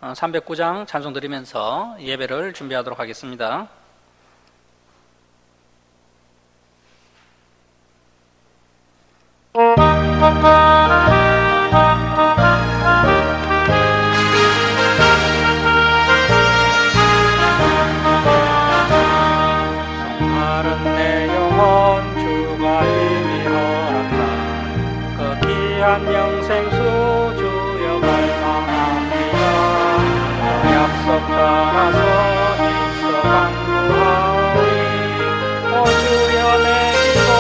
309장 찬송 드리면서 예배를 준비하도록 하겠습니다. 마른 내 영혼 주가 이미 허락한 그 귀한 영생수 주여 갈망합니다. 그 약속 따라서 있어 간구하오니 오 주여 내 기도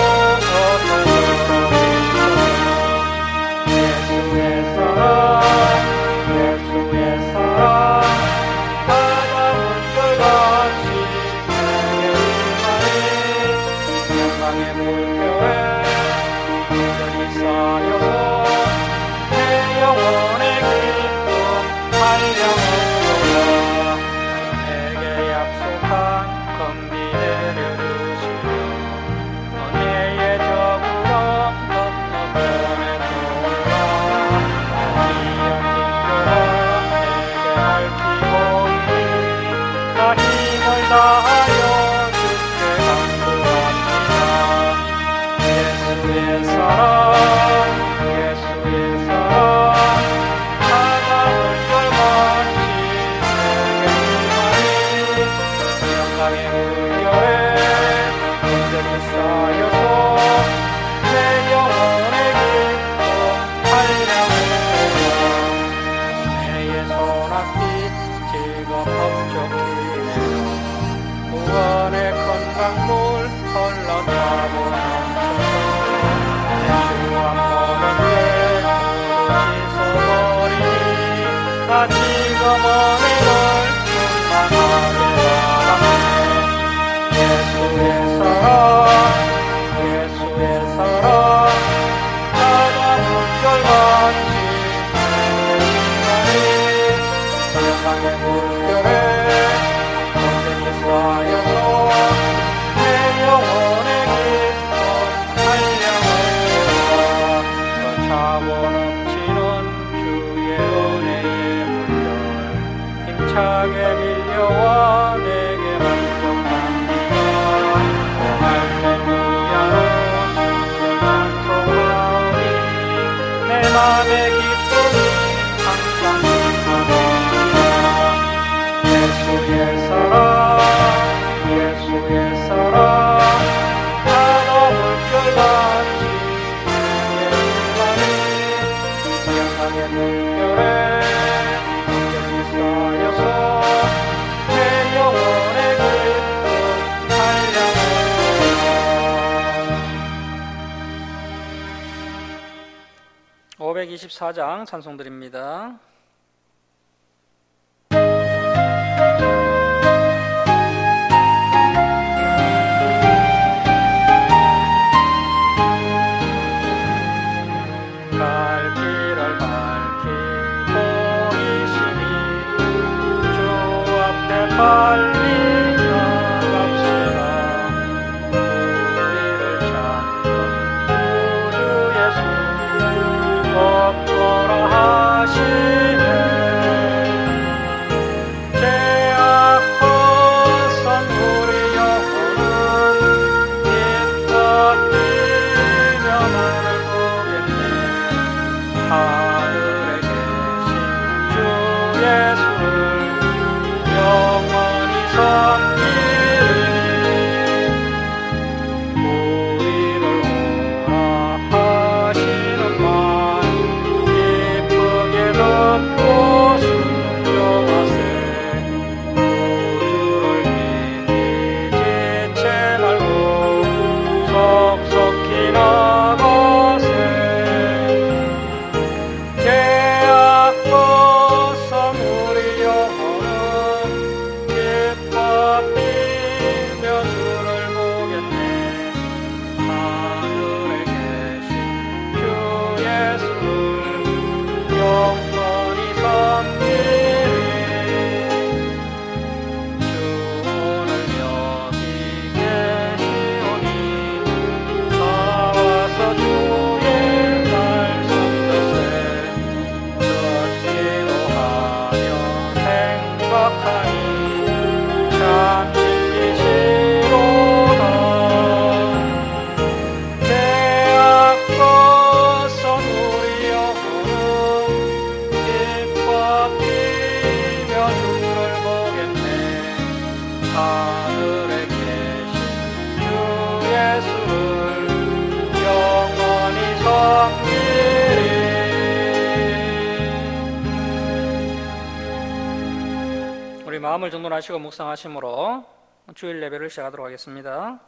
거두어주소서. 예수의 사랑 예수의 사랑 바다 물결같이 내게 임하니 영광의 물결에 물결이 쌓여서 내 영혼의 기쁨 달려오라. 내게 약속한 금비 내려주시며 은혜의 저구름 건너편에 돌아 이어진 교라 내게 밝히오니 나 힘을 다하여 주께 간구합니다. 예수의 사랑 예수의 사랑 바다 물결같이 내게 임하니 영광의 물결에 물결이 쌓여서 내 영혼의 기쁨 달려오라. 내의 소낙빛 지금 흡족히네요. 구원의 큰 강물 흘러타고 넘쳐서 내 주와 모든 게 씻어버리니 나 지금 은혜를 충만하게 바라네. 예수의 사랑 예수의 사랑 바다 물결같이 내게 임하니 영광의 물결에 물결이 쌓여서 내 영혼의 기쁨 달려오라. 그 차고 넘치는 주의 은혜의 물결 힘차게 밀려와 내게 만족합니다. 오 할렐루야로 주를 찬송하오니 내 맘의 기쁨이 항상 충만합니다. 예수의 사랑 예수의 사랑 바다 물결같이 내게 임하니 영광의 물결에 물결이 쌓여서 내 영혼의 기쁨 달려오라. 524장 찬송 드립니다. 갈 길을 밝히고 계시니 주 앞에 빨리 나갑시다. 우리를 찾는 구주 예수 없거라 하시네. 죄악 벗은 우리 영혼은 기뻐 뛰며 나를 보겠네. 하늘에 계신 주 예수를 영원히 생각하니 참 신기시로다. 죄악 벗은 우리 영혼은 기뻐 뛰며 주를 보겠네. 하늘에 계신 주 예수를 영원히 섬기리. 우리 마음을 정돈하시고 묵상하심으로 주일 예배를 시작하도록 하겠습니다.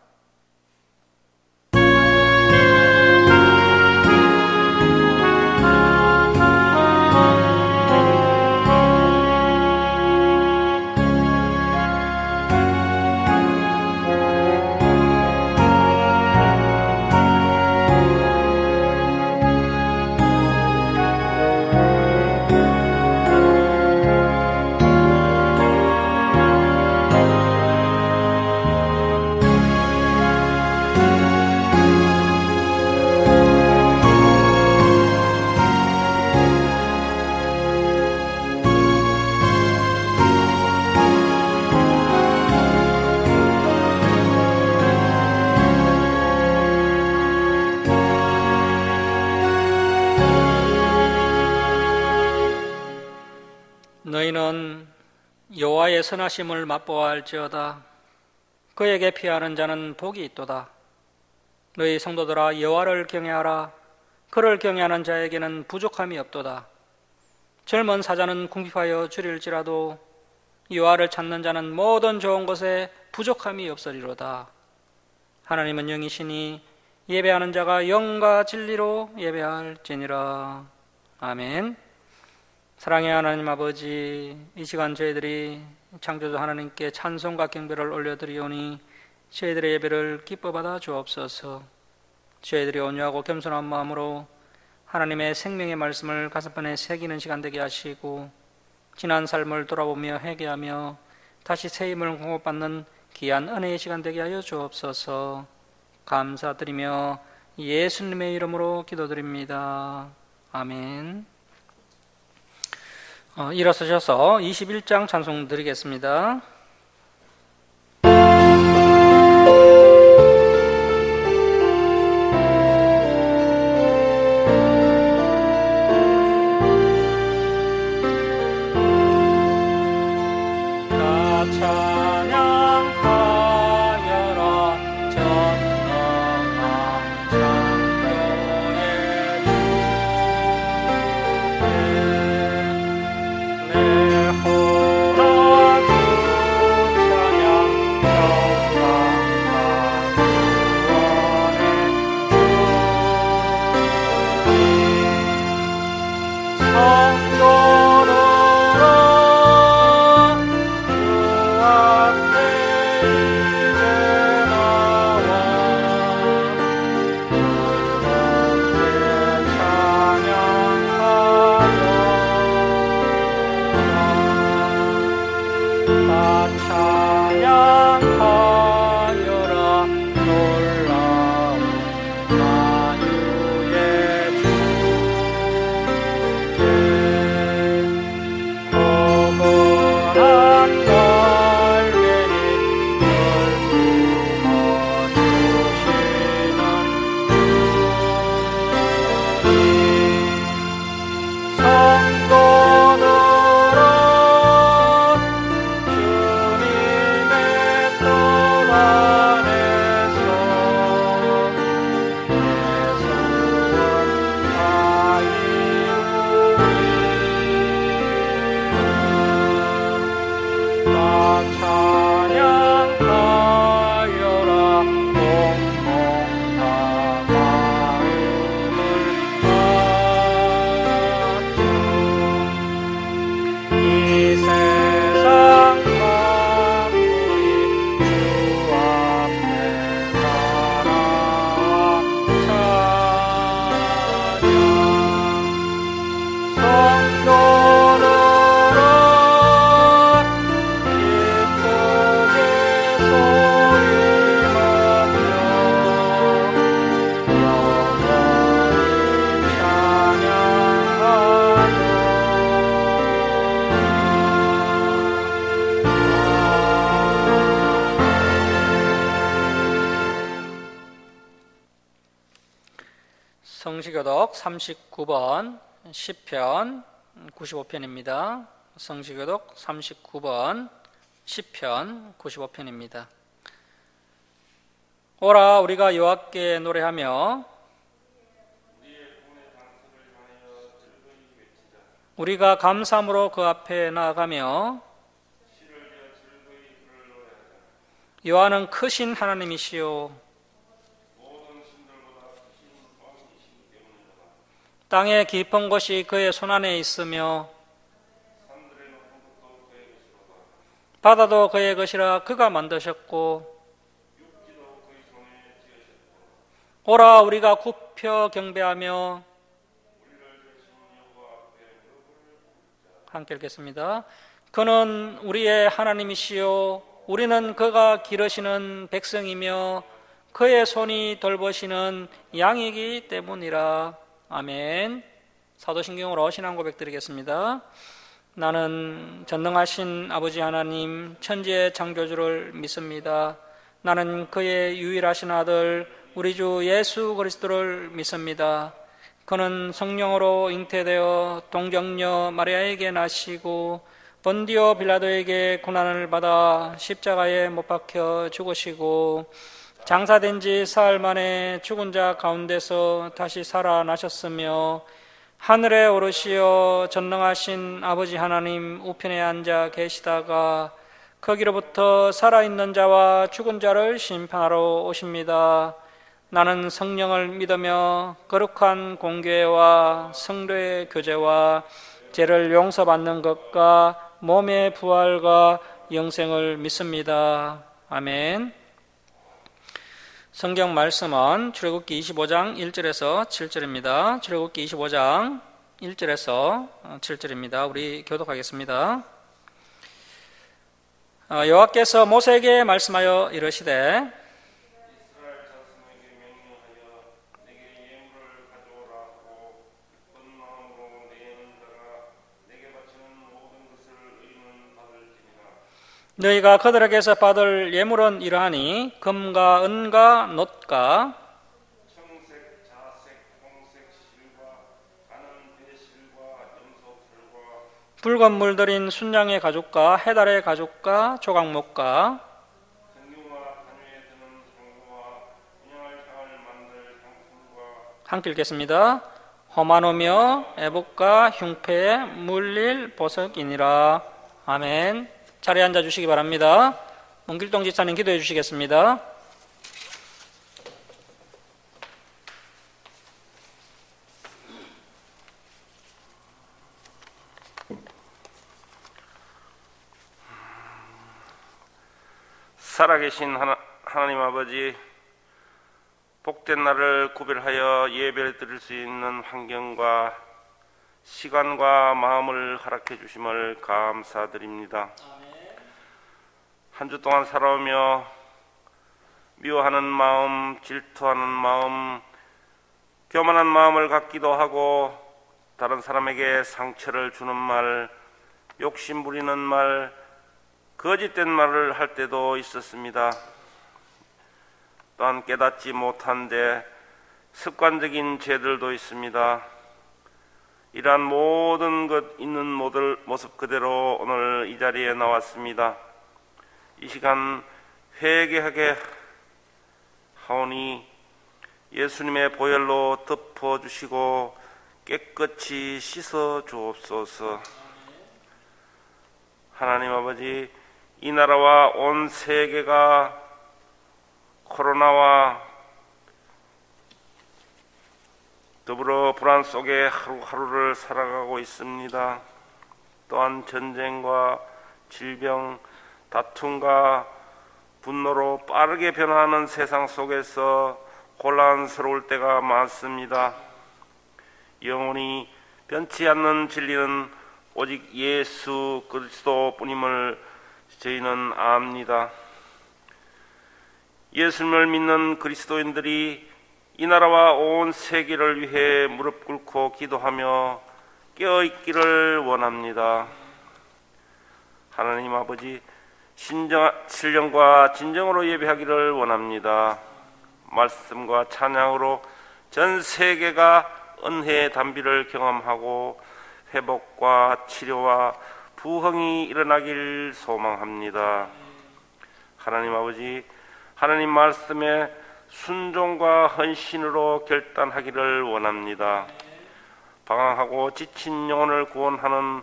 너희는 여호와의 선하심을 맛보아할지어다. 그에게 피하는 자는 복이 있도다. 너희 성도들아, 여호와를 경외하라. 그를 경외하는 자에게는 부족함이 없도다. 젊은 사자는 궁핍하여 줄일지라도 여호와를 찾는 자는 모든 좋은 것에 부족함이 없으리로다. 하나님은 영이시니 예배하는 자가 영과 진리로 예배할지니라. 아멘. 사랑의 하나님 아버지, 이 시간 저희들이 창조주 하나님께 찬송과 경배를 올려드리오니 저희들의 예배를 기뻐 받아 주옵소서. 저희들이 온유하고 겸손한 마음으로 하나님의 생명의 말씀을 가슴판에 새기는 시간 되게 하시고, 지난 삶을 돌아보며 회개하며 다시 새 힘을 공급받는 귀한 은혜의 시간 되게 하여 주옵소서. 감사드리며 예수님의 이름으로 기도드립니다. 아멘. 일어서셔서 21장 찬송 드리겠습니다. 성시교독 39번 시편 95편입니다. 성시교독 39번 시편 95편입니다. 오라 우리가 여호와께 노래하며 우리가 감사함으로 그 앞에 나아가며 여호와는 크신 하나님이시요 땅의 깊은 곳이 그의 손안에 있으며 바다도 그의 것이라 그가 만드셨고 오라 우리가 굽혀 경배하며 함께 읽겠습니다. 그는 우리의 하나님이시요 우리는 그가 기르시는 백성이며 그의 손이 돌보시는 양이기 때문이라. 아멘. 사도신경으로 신앙 고백 드리겠습니다. 나는 전능하신 아버지 하나님 천지의 창조주를 믿습니다. 나는 그의 유일하신 아들 우리 주 예수 그리스도를 믿습니다. 그는 성령으로 잉태되어 동정녀 마리아에게 나시고 본디오 빌라도에게 고난을 받아 십자가에 못 박혀 죽으시고 장사된 지 사흘 만에 죽은 자 가운데서 다시 살아나셨으며 하늘에 오르시어 전능하신 아버지 하나님 우편에 앉아 계시다가 거기로부터 살아있는 자와 죽은 자를 심판하러 오십니다. 나는 성령을 믿으며 거룩한 공교회와 성도의 교제와 죄를 용서받는 것과 몸의 부활과 영생을 믿습니다. 아멘. 성경 말씀은 출애굽기 25장 1절에서 7절입니다. 출애굽기 25장 1절에서 7절입니다. 우리 교독하겠습니다. 여호와께서 모세에게 말씀하여 이르시되 너희가 그들에게서 받을 예물은 이러하니 금과 은과 놋과 청색, 자색, 홍색 실과 가는 배실과 염소털과 붉은 물들인 순양의 가죽과 해달의 가죽과 조각목과 정류와 단위에 드는 향과 분양할 향을 만들 향품과 함께 읽겠습니다. 호마노며 애복과 흉패에 물릴 보석이니라. 아멘. 자리에 앉아 주시기 바랍니다. 문길동 집사님 기도해 주시겠습니다. 살아계신 하나님 아버지, 복된 날을 구별하여 예배를 드릴 수 있는 환경과 시간과 마음을 허락해 주심을 감사드립니다. 한 주 동안 살아오며 미워하는 마음, 질투하는 마음, 교만한 마음을 갖기도 하고 다른 사람에게 상처를 주는 말, 욕심 부리는 말, 거짓된 말을 할 때도 있었습니다. 또한 깨닫지 못한데 습관적인 죄들도 있습니다. 이러한 모든 것 있는 모습 그대로 오늘 이 자리에 나왔습니다. 이 시간 회개하게 하오니 예수님의 보혈로 덮어주시고 깨끗이 씻어 주옵소서. 하나님 아버지, 이 나라와 온 세계가 코로나와 더불어 불안 속에 하루하루를 살아가고 있습니다. 또한 전쟁과 질병, 다툼과 분노로 빠르게 변화하는 세상 속에서 혼란스러울 때가 많습니다. 영원히 변치 않는 진리는 오직 예수 그리스도뿐임을 저희는 압니다. 예수님을 믿는 그리스도인들이 이 나라와 온 세계를 위해 무릎 꿇고 기도하며 깨어있기를 원합니다. 하나님 아버지, 신령과 진정으로 예배하기를 원합니다. 말씀과 찬양으로 전 세계가 은혜의 단비를 경험하고 회복과 치료와 부흥이 일어나길 소망합니다. 하나님 아버지, 하나님 말씀에 순종과 헌신으로 결단하기를 원합니다. 방황하고 지친 영혼을 구원하는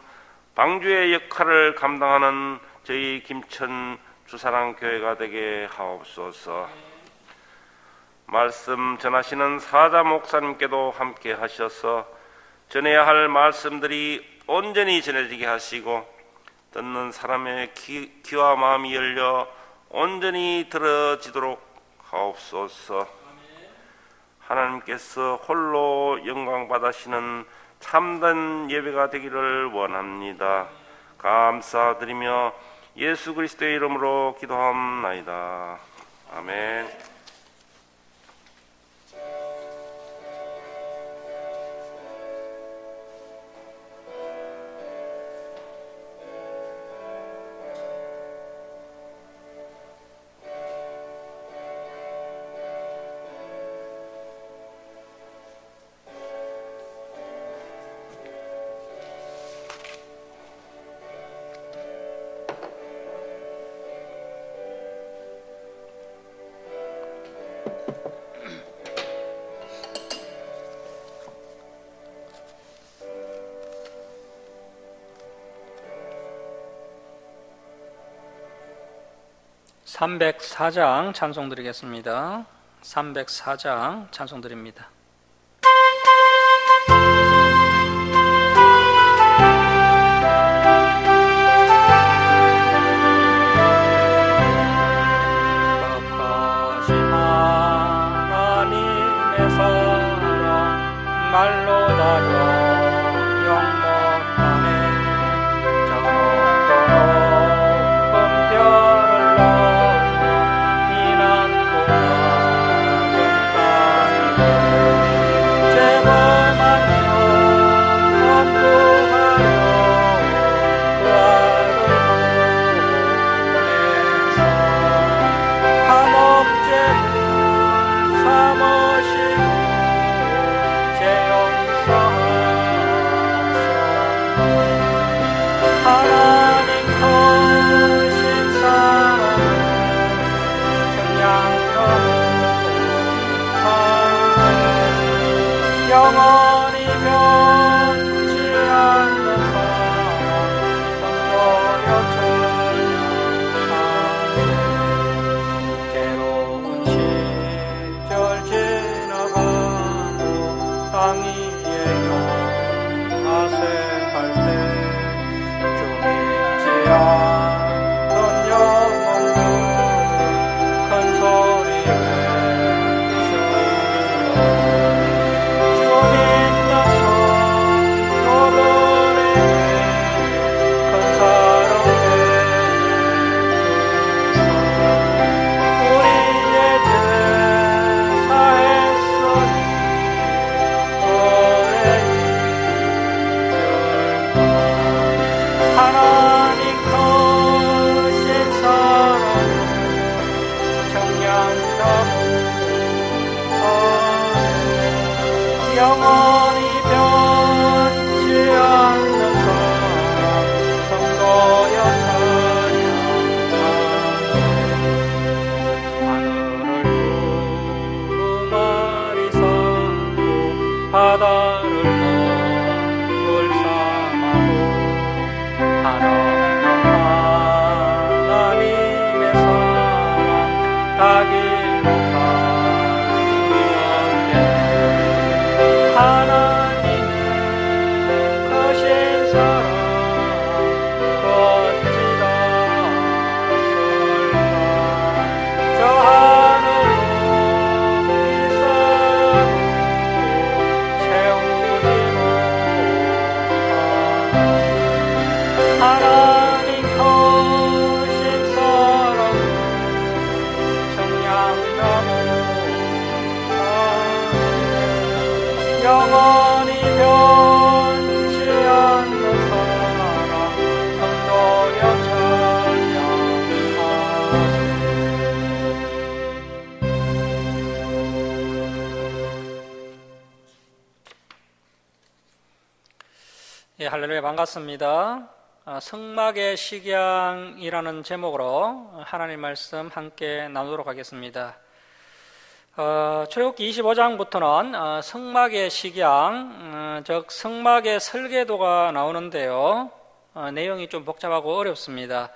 방주의 역할을 감당하는 저희 김천 주사랑교회가 되게 하옵소서. 말씀 전하시는 사자 목사님께도 함께 하셔서 전해야 할 말씀들이 온전히 전해지게 하시고 듣는 사람의 귀와 마음이 열려 온전히 들어지도록 하옵소서. 하나님께서 홀로 영광 받으시는 참된 예배가 되기를 원합니다. 감사드리며 예수 그리스도의 이름으로 기도합나이다. 아멘. (304장) 찬송 드리겠습니다. 304장 찬송 드립니다. 박하신 하나님의 사랑 말로 다 영원히 변치 않는 사랑 선보여 전하세. 괴로운 시절 지나가고 땅 위에 영화생할 때 주 믿지 않던 영혼들 큰 소리 하나님 할렐루야, 반갑습니다. 성막의 식양이라는 제목으로 하나님 말씀 함께 나누도록 하겠습니다. 출애굽기 25장부터는 성막의 식양, 즉 성막의 설계도가 나오는데요. 내용이 좀 복잡하고 어렵습니다.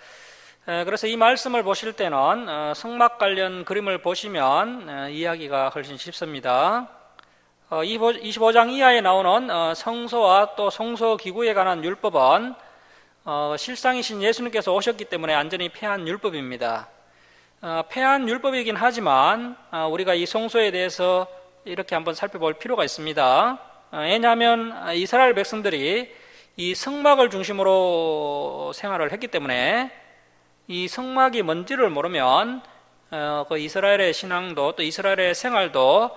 그래서 이 말씀을 보실 때는 성막 관련 그림을 보시면 이해하기가 훨씬 쉽습니다. 25장 이하에 나오는 성소와 또 성소기구에 관한 율법은 실상이신 예수님께서 오셨기 때문에 완전히 폐한 율법입니다. 폐한 율법이긴 하지만 우리가 이 성소에 대해서 이렇게 한번 살펴볼 필요가 있습니다. 왜냐하면 이스라엘 백성들이 이 성막을 중심으로 생활을 했기 때문에 이 성막이 뭔지를 모르면 그 이스라엘의 신앙도 또 이스라엘의 생활도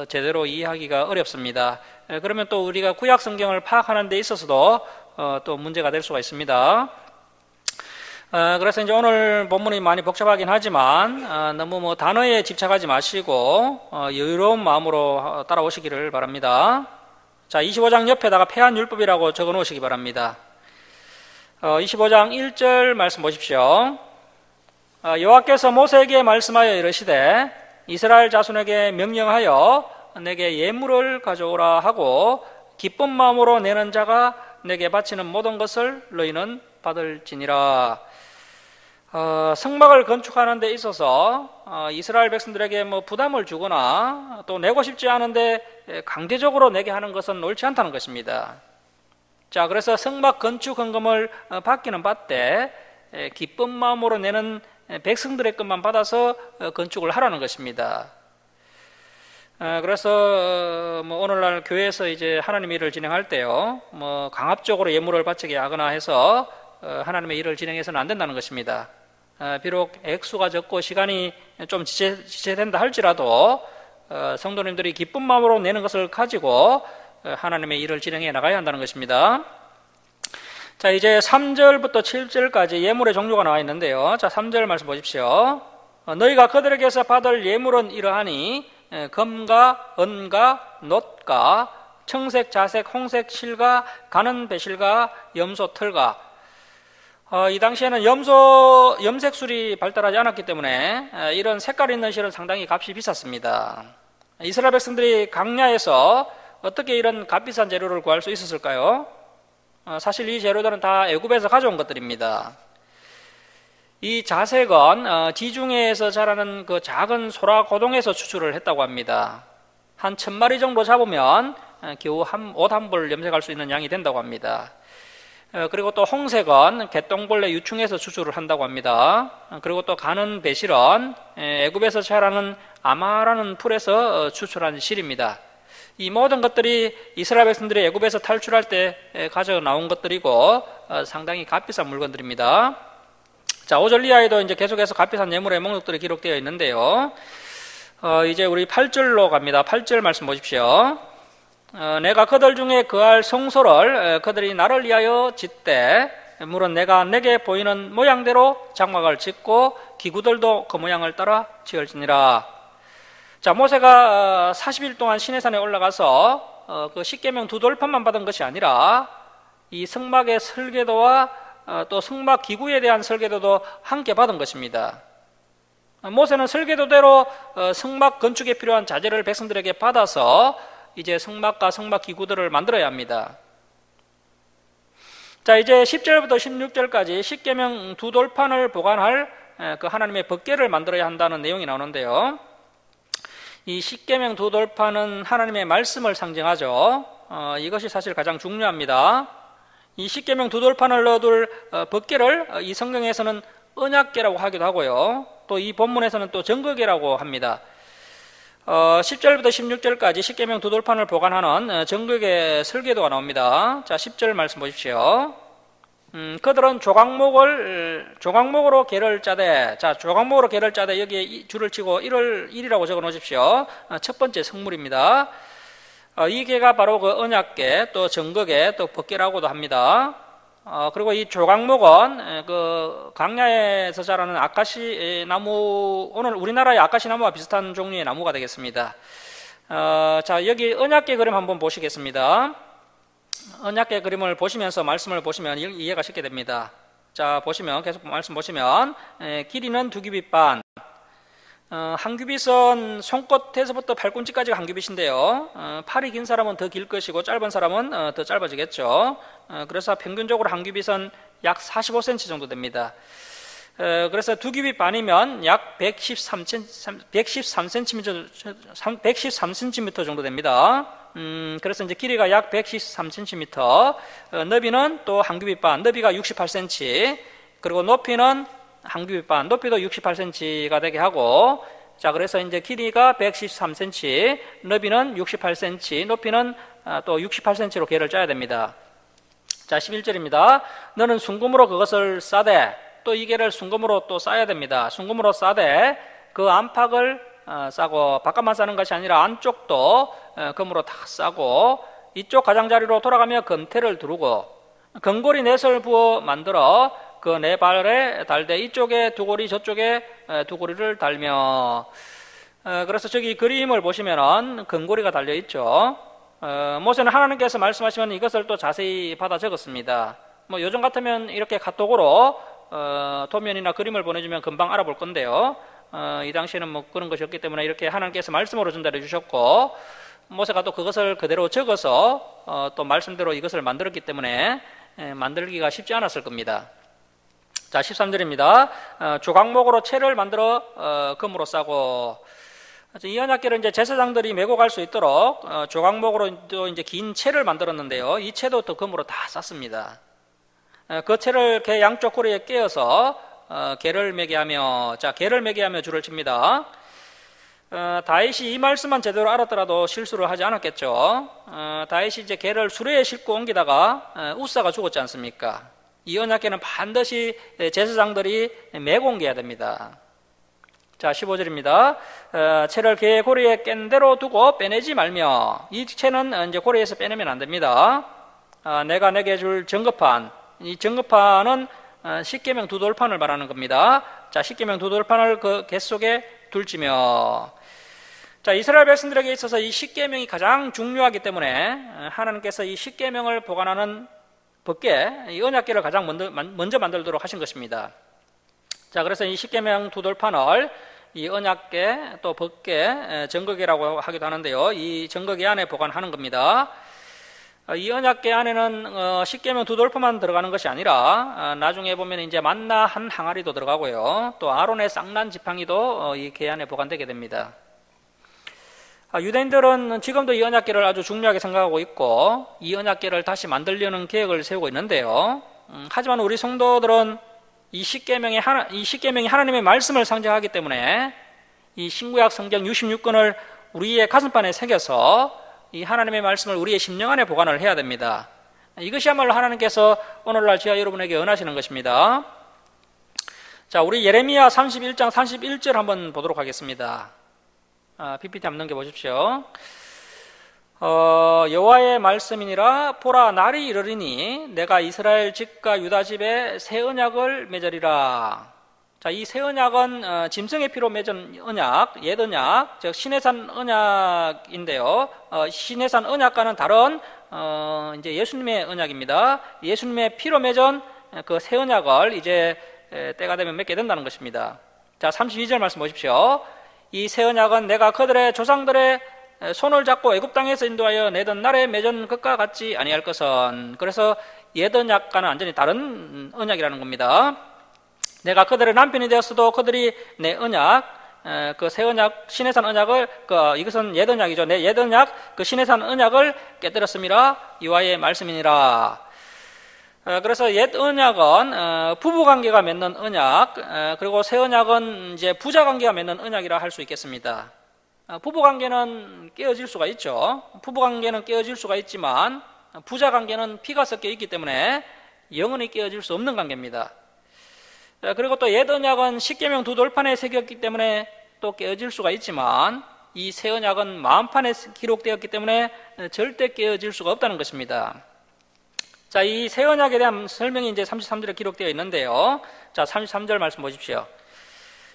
제대로 이해하기가 어렵습니다. 그러면 또 우리가 구약 성경을 파악하는 데 있어서도 또 문제가 될 수가 있습니다. 그래서 이제 오늘 본문이 많이 복잡하긴 하지만 너무 단어에 집착하지 마시고 여유로운 마음으로 따라오시기를 바랍니다. 자, 25장 옆에다가 폐한 율법이라고 적어 놓으시기 바랍니다. 25장 1절 말씀 보십시오. 여호와께서 모세에게 말씀하여 이르시되 이스라엘 자손에게 명령하여 내게 예물을 가져오라 하고 기쁜 마음으로 내는 자가 내게 바치는 모든 것을 너희는 받을지니라. 성막을 건축하는 데 있어서 이스라엘 백성들에게 부담을 주거나 또 내고 싶지 않은데 강제적으로 내게 하는 것은 옳지 않다는 것입니다. 자, 그래서 성막 건축 헌금을 받기는 받되 기쁜 마음으로 내는 백성들의 것만 받아서 건축을 하라는 것입니다. 그래서 오늘날 교회에서 이제 하나님의 일을 진행할 때요, 강압적으로 예물을 바치게 하거나 해서 하나님의 일을 진행해서는 안 된다는 것입니다. 비록 액수가 적고 시간이 좀 지체된다 할지라도 성도님들이 기쁜 마음으로 내는 것을 가지고 하나님의 일을 진행해 나가야 한다는 것입니다. 자, 이제 3절부터 7절까지 예물의 종류가 나와 있는데요. 자, 3절 말씀 보십시오. 너희가 그들에게서 받을 예물은 이러하니 금과 은과 놋과 청색, 자색, 홍색 실과 가는 배실과 염소 털과. 이 당시에는 염색술이 발달하지 않았기 때문에 이런 색깔 있는 실은 상당히 값이 비쌌습니다. 이스라엘 백성들이 광야에서 어떻게 이런 값비싼 재료를 구할 수 있었을까요? 사실 이 재료들은 다 애굽에서 가져온 것들입니다. 이 자색은 지중해에서 자라는 그 작은 소라 고동에서 추출을 했다고 합니다. 한 1000마리 정도 잡으면 겨우 옷 한 벌 염색할 수 있는 양이 된다고 합니다. 그리고 또 홍색은 개똥벌레 유충에서 추출을 한다고 합니다. 그리고 또 가는 배실은 애굽에서 자라는 아마라는 풀에서 추출한 실입니다. 이 모든 것들이 이스라엘 백성들이 애굽에서 탈출할 때 가져 나온 것들이고 상당히 값비싼 물건들입니다. 자, 5절 이하에도 이제 계속해서 값비싼 예물의 목록들이 기록되어 있는데요. 이제 우리 8절로 갑니다. 8절 말씀 보십시오. 내가 그들 중에 거할 성소를 그들이 나를 위하여 짓되 물은 내가 내게 보이는 모양대로 장막을 짓고 기구들도 그 모양을 따라 지을지니라. 자, 모세가 40일 동안 시내산에 올라가서 그 십계명 두 돌판만 받은 것이 아니라 이 성막의 설계도와 또 성막 기구에 대한 설계도도 함께 받은 것입니다. 모세는 설계도대로 성막 건축에 필요한 자재를 백성들에게 받아서 이제 성막과 성막 기구들을 만들어야 합니다. 자, 이제 10절부터 16절까지 십계명 두 돌판을 보관할 그 하나님의 법궤를 만들어야 한다는 내용이 나오는데요. 이 십계명 두 돌판은 하나님의 말씀을 상징하죠. 이것이 사실 가장 중요합니다. 이 십계명 두 돌판을 넣어둘 법궤를 이 성경에서는 언약궤라고 하기도 하고요. 또 이 본문에서는 또 증거궤라고 합니다. 10절부터 16절까지 십계명 두 돌판을 보관하는 증거궤 설계도가 나옵니다. 자, 10절 말씀 보십시오. 그들은 조각목으로 궤를 짜되, 자, 조각목으로 궤를 짜되 여기에 줄을 치고 1이라고 적어 놓으십시오. 첫 번째 성물입니다. 이 궤가 바로 그 언약궤, 또 증거궤, 또 법궤라고도 합니다. 그리고 이 조각목은 그 광야에서 자라는 아카시 나무, 오늘 우리나라의 아카시 나무와 비슷한 종류의 나무가 되겠습니다. 자, 여기 언약궤 그림 한번 보시겠습니다. 언약궤 그림을 보시면서 말씀을 보시면 이해가 쉽게 됩니다. 자, 보시면 계속 말씀 보시면 길이는 2규빗 반, 한 규빗은 손끝에서부터 발꿈치까지가 한 규빗인데요. 팔이 긴 사람은 더 길 것이고 짧은 사람은 더 짧아지겠죠. 그래서 평균적으로 한 규빗은 약 45cm 정도 됩니다. 그래서 2규빗 반이면 약 113cm 정도 됩니다. 그래서 이제 길이가 약 113cm, 너비는 또 한 규빗 반, 너비가 68cm, 그리고 높이는 한 규빗 반, 높이도 68cm가 되게 하고, 자, 그래서 이제 길이가 113cm, 너비는 68cm, 높이는 또 68cm로 궤를 짜야 됩니다. 자, 11절입니다. 너는 순금으로 그것을 싸되, 또 이 궤를 순금으로 또 싸야 됩니다. 순금으로 싸되 그 안팎을 싸고, 바깥만 싸는 것이 아니라 안쪽도 금으로 다 싸고, 이쪽 가장자리로 돌아가며 금태를 두르고, 금고리 넷을 부어 만들어 그 네 발에 달되 이쪽에 두 고리 저쪽에 두 고리를 달며, 그래서 저기 그림을 보시면은 금고리가 달려 있죠. 모세는 하나님께서 말씀하시면 이것을 또 자세히 받아 적었습니다. 뭐 요즘 같으면 이렇게 카톡으로 도면이나 그림을 보내주면 금방 알아볼 건데요. 이 당시에는 뭐 그런 것이 없기 때문에 이렇게 하나님께서 말씀으로 전달해 주셨고, 모세가 또 그것을 그대로 적어서 또 말씀대로 이것을 만들었기 때문에 만들기가 쉽지 않았을 겁니다. 자, 13절입니다. 조각목으로 채를 만들어 금으로 싸고, 이 언약궤를 이제 제사장들이 메고 갈 수 있도록 조각목으로 또 이제 긴 채를 만들었는데요. 이 채도 또 금으로 다 쌌습니다. 그 채를 궤 양쪽 고리에 끼어서 궤를 매게 하며, 자, 궤를 매게 하며 줄을 칩니다. 다윗이 이 말씀만 제대로 알았더라도 실수를 하지 않았겠죠. 다윗이 이제 궤를 수레에 싣고 옮기다가 우사가 죽었지 않습니까? 이 언약궤는 반드시 제사장들이 메고 옮겨야 됩니다. 자, 15절입니다. 채를 궤 고리에 깬 대로 두고 빼내지 말며, 이 채는 이제 고리에서 빼내면 안 됩니다. 내가 내게 줄 정급판, 이 정급판은 십계명 두 돌판을 말하는 겁니다. 자, 십계명 두 돌판을 그 궤 속에 둘지며, 자, 이스라엘 백성들에게 있어서 이 십계명이 가장 중요하기 때문에 하나님께서 이 십계명을 보관하는 법궤, 이 언약궤를 가장 먼저 만들도록 하신 것입니다. 자, 그래서 이 십계명 두 돌판을 이 언약궤 또 법궤, 증거궤라고 하기도 하는데요. 이 증거궤 안에 보관하는 겁니다. 이 언약궤 안에는 십계명 두 돌판만 들어가는 것이 아니라 나중에 보면 이제 만나 한 항아리도 들어가고요. 또 아론의 쌍난 지팡이도 이 궤 안에 보관되게 됩니다. 유대인들은 지금도 이 언약궤를 아주 중요하게 생각하고 있고, 이 언약궤를 다시 만들려는 계획을 세우고 있는데요. 하지만 우리 성도들은 이 십계명이 하나님의 말씀을 상징하기 때문에 이 신구약 성경 66권을 우리의 가슴판에 새겨서 이 하나님의 말씀을 우리의 심령 안에 보관을 해야 됩니다. 이것이야말로 하나님께서 오늘날 저와 여러분에게 은하시는 것입니다. 자, 우리 예레미야 31장 31절 한번 보도록 하겠습니다. PPT 한번 넘겨보십시오. 여호와의 말씀이니라. 보라, 날이 이르리니 내가 이스라엘 집과 유다 집에 새 언약을 맺으리라. 자, 이 새 언약은 짐승의 피로 맺은 언약, 옛 언약, 즉 시내산 언약인데요. 시내산 언약과는 다른 이제 예수님의 언약입니다. 예수님의 피로 맺은 그 새 언약을 이제 때가 되면 맺게 된다는 것입니다. 자, 32절 말씀 보십시오. 이 새 언약은 내가 그들의 조상들의 손을 잡고 애굽 땅에서 인도하여 내던 날에 맺은 것과 같지 아니할 것은, 그래서 옛 언약과는 완전히 다른 언약이라는 겁니다. 내가 그들의 남편이 되었어도 그들이 내 언약, 그 새 언약, 시내산 언약을, 이것은 옛 언약이죠. 내 옛 언약, 그 시내산 언약을 깨뜨렸음이라. 여호와의 말씀이니라. 그래서 옛 언약은 부부관계가 맺는 언약, 그리고 새 언약은 이제 부자관계가 맺는 언약이라 할 수 있겠습니다. 부부관계는 깨어질 수가 있죠. 부부관계는 깨어질 수가 있지만 부자관계는 피가 섞여 있기 때문에 영원히 깨어질 수 없는 관계입니다. 그리고 또 옛 언약은 십계명 두 돌판에 새겼기 때문에 또 깨어질 수가 있지만, 이 새 언약은 만판에 기록되었기 때문에 절대 깨어질 수가 없다는 것입니다. 자, 이 새 언약에 대한 설명이 이제 33절에 기록되어 있는데요. 자, 33절 말씀 보십시오.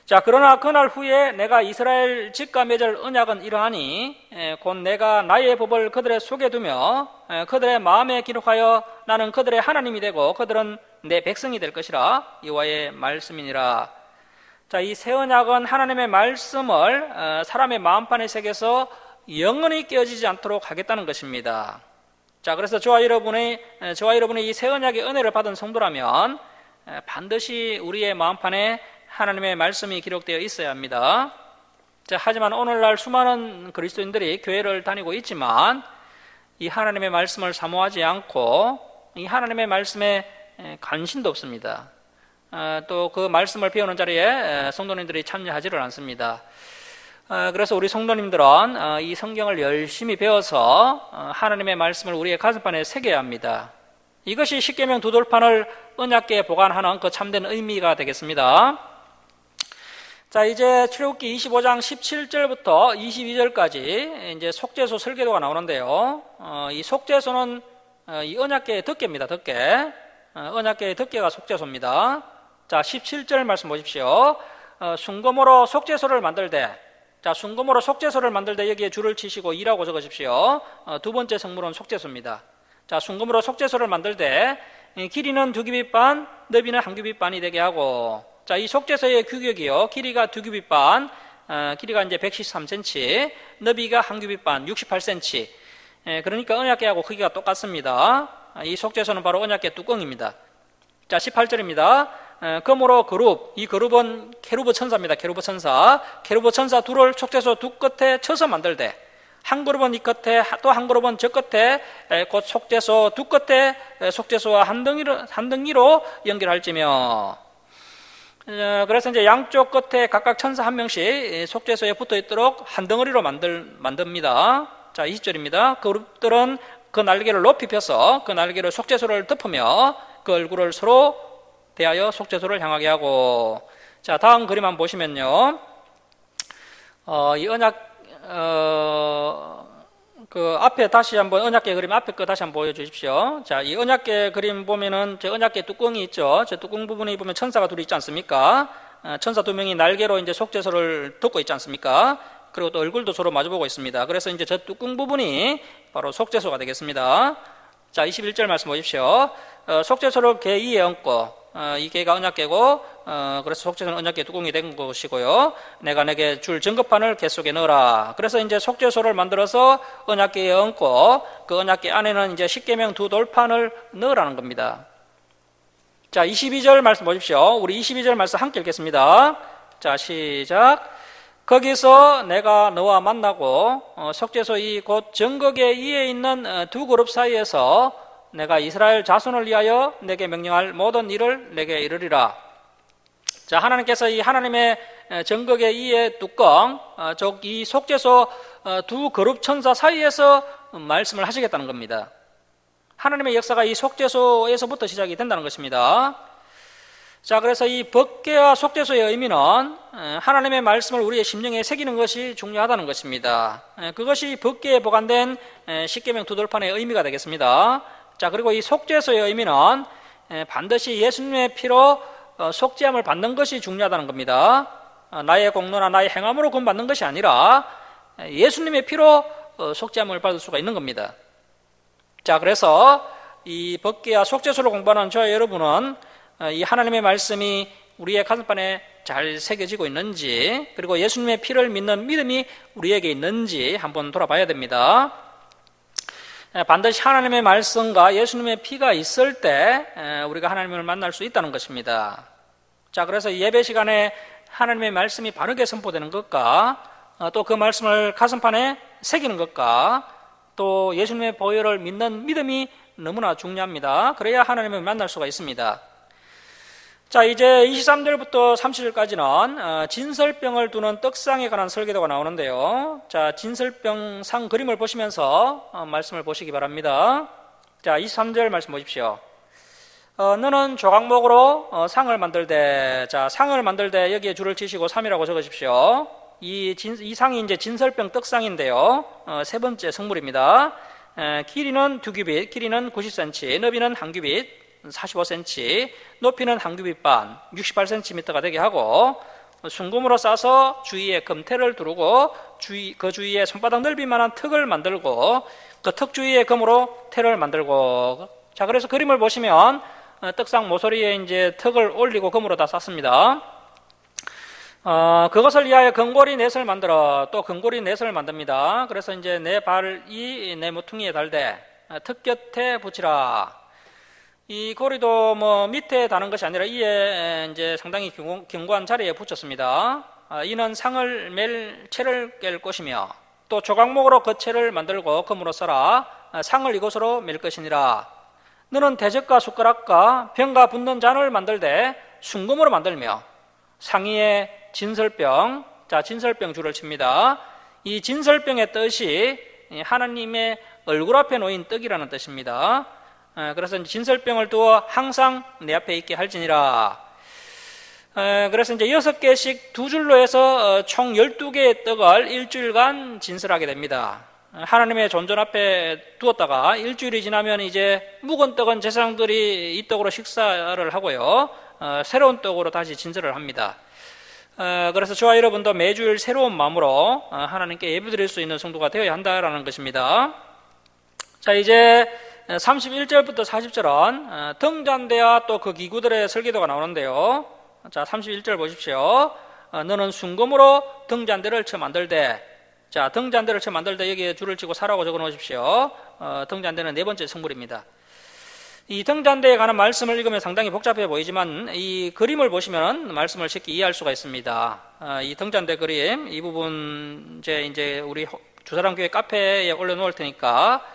자, 그러나 그날 후에 내가 이스라엘 집과 맺을 언약은 이러하니 곧 내가 나의 법을 그들의 속에 두며 그들의 마음에 기록하여 나는 그들의 하나님이 되고 그들은 내 백성이 될 것이라. 여호와의 말씀이니라. 자, 이 새 언약은 하나님의 말씀을 사람의 마음판에 새겨서 영원히 깨어지지 않도록 하겠다는 것입니다. 자, 그래서 저와 여러분의 이 새 언약의 은혜를 받은 성도라면 반드시 우리의 마음판에 하나님의 말씀이 기록되어 있어야 합니다. 자, 하지만 오늘날 수많은 그리스도인들이 교회를 다니고 있지만 이 하나님의 말씀을 사모하지 않고 이 하나님의 말씀에 관심도 없습니다. 또 그 말씀을 배우는 자리에 성도님들이 참여하지를 않습니다. 그래서 우리 성도님들은 이 성경을 열심히 배워서 하나님의 말씀을 우리의 가슴판에 새겨야 합니다. 이것이 십계명 두 돌판을 언약궤에 보관하는 그 참된 의미가 되겠습니다. 자, 이제 출애굽기 25장 17절부터 22절까지 이제 속죄소 설계도가 나오는데요. 이 속죄소는 이 언약궤의 덮개입니다. 덮개. 언약궤의 덮개가 속죄소입니다. 자, 17절 말씀 보십시오. 순금으로 속죄소를 만들 때, 자, 순금으로 속죄소를 만들 때 여기에 줄을 치시고 2라고 적으십시오. 두 번째 성물은 속죄소입니다. 자, 순금으로 속죄소를 만들 때 길이는 2규빗 반, 너비는 1규빗 반이 되게 하고, 자, 이 속죄소의 규격이요, 길이가 2규빗 반, 길이가 이제 113cm, 너비가 1규빗 반, 68cm. 그러니까 언약궤하고 크기가 똑같습니다. 이 속죄소는 바로 언약궤 뚜껑입니다. 자, 18절입니다. 금으로 그룹, 이 그룹은 케루브 천사입니다. 케루브 천사. 케루브 천사 둘을 속죄소 두 끝에 쳐서 만들 때, 한 그룹은 이 끝에, 또 한 그룹은 저 끝에, 곧 속죄소 두 끝에 속죄소와 한 덩이로 연결할지며. 그래서 이제 양쪽 끝에 각각 천사 한 명씩 속죄소에 붙어 있도록 한 덩어리로 만듭니다. 자, 20절입니다. 그룹들은 그 날개를 높이 펴서 그 날개를 속죄소를 덮으며 그 얼굴을 서로 대하여 속죄소를 향하게 하고. 자, 다음 그림 한번 보시면요. 이 언약, 그 앞에 다시 한번 언약궤 그림 앞에 거 다시 한번 보여주십시오. 자, 이 언약궤 그림 보면은 저 언약궤 뚜껑이 있죠. 저 뚜껑 부분에 보면 천사가 둘이 있지 않습니까? 천사 두 명이 날개로 이제 속죄소를 덮고 있지 않습니까? 그리고 또 얼굴도 서로 마주보고 있습니다. 그래서 이제 저 뚜껑 부분이 바로 속죄소가 되겠습니다. 자, 21절 말씀 보십시오. 속죄소를 궤 위에 얹고, 이 궤가 언약궤고, 그래서 속죄소는 언약궤 뚜껑이 된 것이고요. 내가 내게 줄 증거판을 궤 속에 넣어라. 그래서 이제 속죄소를 만들어서 언약궤에 얹고, 그 언약궤 안에는 이제 십계명 두 돌판을 넣으라는 겁니다. 자, 22절 말씀 보십시오. 우리 22절 말씀 함께 읽겠습니다. 자, 시작. 거기서 내가 너와 만나고 속죄소 이 곧 증거궤 위에 있는 두 그룹 사이에서 내가 이스라엘 자손을 위하여 내게 명령할 모든 일을 내게 이르리라. 자, 하나님께서 이 하나님의 증거궤 위의 뚜껑, 즉 이 속죄소 두 그룹 천사 사이에서 말씀을 하시겠다는 겁니다. 하나님의 역사가 이 속죄소에서부터 시작이 된다는 것입니다. 자, 그래서 이 법궤와 속죄소의 의미는 하나님의 말씀을 우리의 심령에 새기는 것이 중요하다는 것입니다. 그것이 법궤에 보관된 십계명 두 돌판의 의미가 되겠습니다. 자, 그리고 이 속죄소의 의미는 반드시 예수님의 피로 속죄함을 받는 것이 중요하다는 겁니다. 나의 공로나 나의 행함으로 구원받는 것이 아니라 예수님의 피로 속죄함을 받을 수가 있는 겁니다. 자, 그래서 이 법궤와 속죄소를 공부하는 저와 여러분은 이 하나님의 말씀이 우리의 가슴판에 잘 새겨지고 있는지, 그리고 예수님의 피를 믿는 믿음이 우리에게 있는지 한번 돌아봐야 됩니다. 반드시 하나님의 말씀과 예수님의 피가 있을 때 우리가 하나님을 만날 수 있다는 것입니다. 자, 그래서 예배 시간에 하나님의 말씀이 바르게 선포되는 것과 또 그 말씀을 가슴판에 새기는 것과 또 예수님의 보혈을 믿는 믿음이 너무나 중요합니다. 그래야 하나님을 만날 수가 있습니다. 자, 이제 23절부터 30절까지는 진설병을 두는 떡상에 관한 설계도가 나오는데요. 자, 진설병 상 그림을 보시면서 말씀을 보시기 바랍니다. 자, 23절 말씀 보십시오. 너는 조각목으로 상을 만들 때, 자, 상을 만들 때 여기에 줄을 치시고 3이라고 적으십시오. 이 상이 이제 진설병 떡상인데요. 세 번째 성물입니다. 길이는 2규빗, 길이는 90cm, 너비는 1규빗, 45cm, 높이는 1규빗 반, 68cm가 되게 하고, 순금으로 싸서 주위에 금태를 두르고 그 주위에 손바닥 넓이만한 턱을 만들고 그 턱 주위에 금으로 태를 만들고. 자, 그래서 그림을 보시면 떡상 모서리에 이제 턱을 올리고 금으로 다 쌌습니다. 그것을 위하여 금고리 넷을 만들어 또 금고리 넷을 만듭니다. 그래서 이제 내 발이 내 모퉁이에 달되 턱 곁에 붙이라. 이 고리도 뭐 밑에 다는 것이 아니라 이에 이제 상당히 견고한 자리에 붙였습니다. 이는 상을 맬 채를 깰 것이며 또 조각목으로 그 채를 만들고 금으로 써라. 상을 이것으로 맬 것이니라. 너는 대접과 숟가락과 병과 붓는 잔을 만들되 순금으로 만들며 상위에 진설병, 자, 진설병 줄을 칩니다. 이 진설병의 뜻이 하나님의 얼굴 앞에 놓인 떡이라는 뜻입니다. 그래서 진설병을 두어 항상 내 앞에 있게 할지니라. 그래서 이제 6개씩 두 줄로 해서 총 12개의 떡을 일주일간 진설하게 됩니다. 하나님의 존전 앞에 두었다가 일주일이 지나면 이제 묵은 떡은 제사장들이 이 떡으로 식사를 하고요. 새로운 떡으로 다시 진설을 합니다. 그래서 저와 여러분도 매주일 새로운 마음으로 하나님께 예배드릴 수 있는 성도가 되어야 한다라는 것입니다. 자, 이제 31절부터 40절은 등잔대와 또 그 기구들의 설계도가 나오는데요. 자, 31절 보십시오. 너는 순금으로 등잔대를 쳐 만들되. 자, 등잔대를 쳐 만들되 여기에 줄을 치고 사라고 적어 놓으십시오. 등잔대는 네 번째 성물입니다. 이 등잔대에 관한 말씀을 읽으면 상당히 복잡해 보이지만 이 그림을 보시면 말씀을 쉽게 이해할 수가 있습니다. 이 등잔대 그림, 이 부분 이제 우리 주사랑교회 카페에 올려놓을 테니까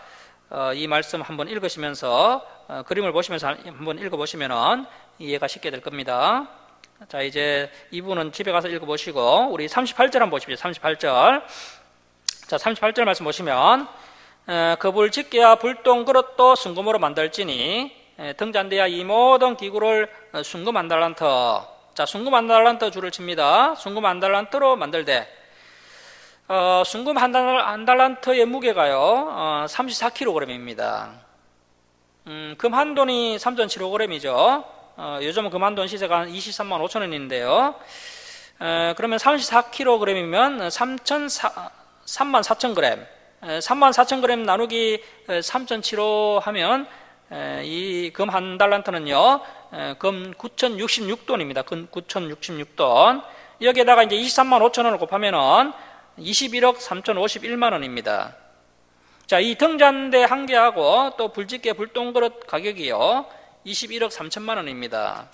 이 말씀 한번 읽으시면서 그림을 보시면서 한번 읽어보시면 이해가 쉽게 될 겁니다. 자, 이제 이 부분은 집에 가서 읽어보시고 우리 38절 한번 보십시오. 38절. 자, 38절 말씀 보시면 그 불집게와 불똥 그릇도 순금으로 만들지니 등잔대와 이 모든 기구를 순금 한 달란트. 자, 순금 한 달란트 줄을 칩니다. 순금 한 달란트로 만들되 순금 한 달란트의 무게가요 34kg입니다. 금 한 돈이 3.75g이죠. 요즘은 금 한 돈 시세가 한 23만 5천 원인데요. 그러면 34kg이면 3만 4천 g. 3만 4천 g 나누기 3.75 하면 이 금 한 달란트는요 금 9,066돈입니다. 금 9,066돈. 여기에다가 이제 23만 5천 원을 곱하면은 21억 3,051만 원입니다. 자, 이 등잔대 한 개하고 또 불집게 불똥그릇 가격이요 21억 3천만 원입니다.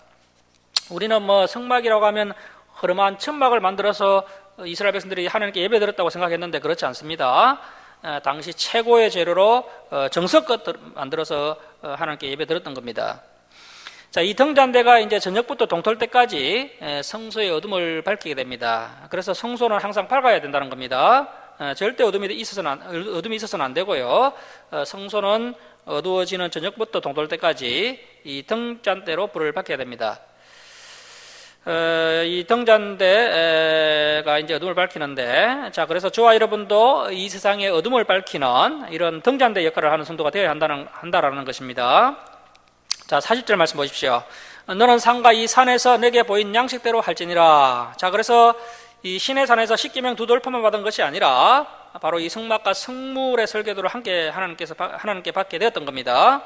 우리는 뭐 성막이라고 하면 허름한 천막을 만들어서 이스라엘 백성들이 하나님께 예배드렸다고 생각했는데 그렇지 않습니다. 당시 최고의 재료로 정성껏 만들어서 하나님께 예배드렸던 겁니다. 자, 이 등잔대가 이제 저녁부터 동틀 때까지 성소의 어둠을 밝히게 됩니다. 그래서 성소는 항상 밝아야 된다는 겁니다. 절대 어둠이 있어서는 안 되고요. 성소는 어두워지는 저녁부터 동틀 때까지 이 등잔대로 불을 밝혀야 됩니다. 이 등잔대가 이제 어둠을 밝히는데, 자, 그래서 저와 여러분도 이 세상의 어둠을 밝히는 이런 등잔대 역할을 하는 성도가 되어야 한다라는 것입니다. 자, 40절 말씀 보십시오. 너는 상가 이 산에서 내게 보인 양식대로 할지니라. 자, 그래서 이 신의 산에서 십계명 두 돌파만 받은 것이 아니라 바로 이 성막과 성물의 설계도를 함께 하나님께 받게 되었던 겁니다.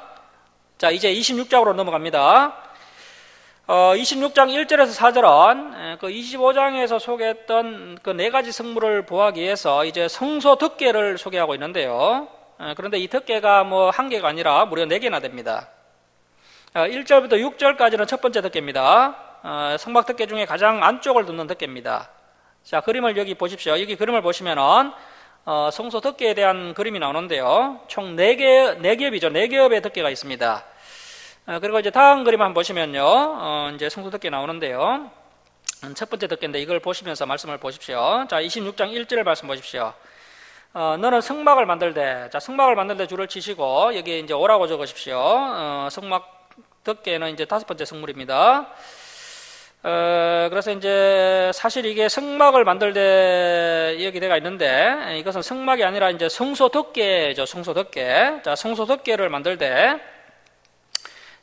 자, 이제 26장으로 넘어갑니다. 26장 1절에서 4절은 그 25장에서 소개했던 그 네 가지 성물을 보하기 위해서 이제 성소 덮개를 소개하고 있는데요. 그런데 이 덮개가 뭐 한 개가 아니라 무려 4개나 됩니다. 1절부터 6절까지는 첫 번째 덮개입니다. 성막 덮개 중에 가장 안쪽을 덮는 덮개입니다. 자, 그림을 여기 보십시오. 여기 그림을 보시면은 성소 덮개에 대한 그림이 나오는데요. 총 4겹이죠. 4겹의 덮개가 있습니다. 그리고 이제 다음 그림 한번 보시면요. 이제 성소 덮개 나오는데요. 첫 번째 덮개인데 이걸 보시면서 말씀을 보십시오. 자, 26장 1절을 말씀 보십시오. 너는 성막을 만들되, 자, 성막을 만들되 줄을 치시고 여기에 이제 오라고 적으십시오. 성막 덮개는 이제 5번째 성물입니다. 그래서 이제 사실 이게 성막을 만들 때 여기가 있는데 이것은 성막이 아니라 이제 성소 덮개죠. 성소 덮개. 자, 성소 덮개를 만들 때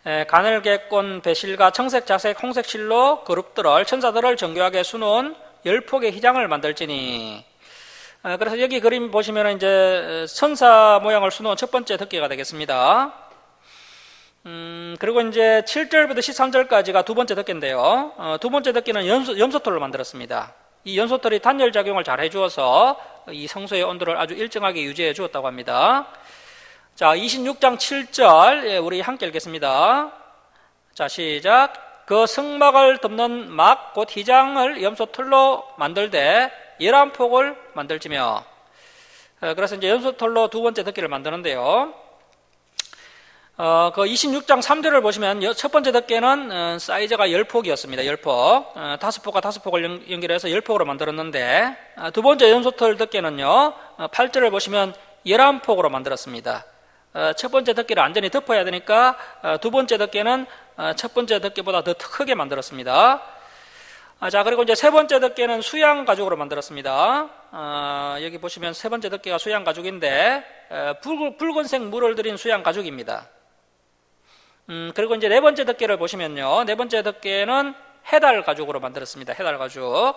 가늘게꼰 배실과 청색, 자색, 홍색 실로 그룹들을 천사들을 정교하게 수놓은 10폭의 휘장을 만들지니. 그래서 여기 그림 보시면 이제 천사 모양을 수놓은 첫 번째 덮개가 되겠습니다. 그리고 이제 7절부터 13절까지가 두 번째 덮개인데요. 두 번째 덮개는 염소털로 만들었습니다. 이 염소털이 단열 작용을 잘 해주어서 이 성소의 온도를 아주 일정하게 유지해 주었다고 합니다. 자, 26장 7절 우리 함께 읽겠습니다. 자, 시작. 그 성막을 덮는 막 곧 휘장을 염소털로 만들되 11폭을 만들지며. 그래서 이제 염소털로 두 번째 덮개를 만드는데요. 그 26장 3절을 보시면 첫 번째 덮개는 사이즈가 10폭이었습니다. 10폭. 5폭과 5폭을 연결해서 10폭으로 만들었는데, 두 번째 염소털 덮개는요, 8절을 보시면 11폭으로 만들었습니다. 첫 번째 덮개를 완전히 덮어야 되니까 두 번째 덮개는 첫 번째 덮개보다 더 크게 만들었습니다. 자, 그리고 이제 세 번째 덮개는 수양 가죽으로 만들었습니다. 여기 보시면 세 번째 덮개가 수양 가죽인데 붉은색 물을 들인 수양 가죽입니다. 그리고 이제 네 번째 덮개를 보시면요, 네 번째 덮개는 해달 가죽으로 만들었습니다. 해달 가죽.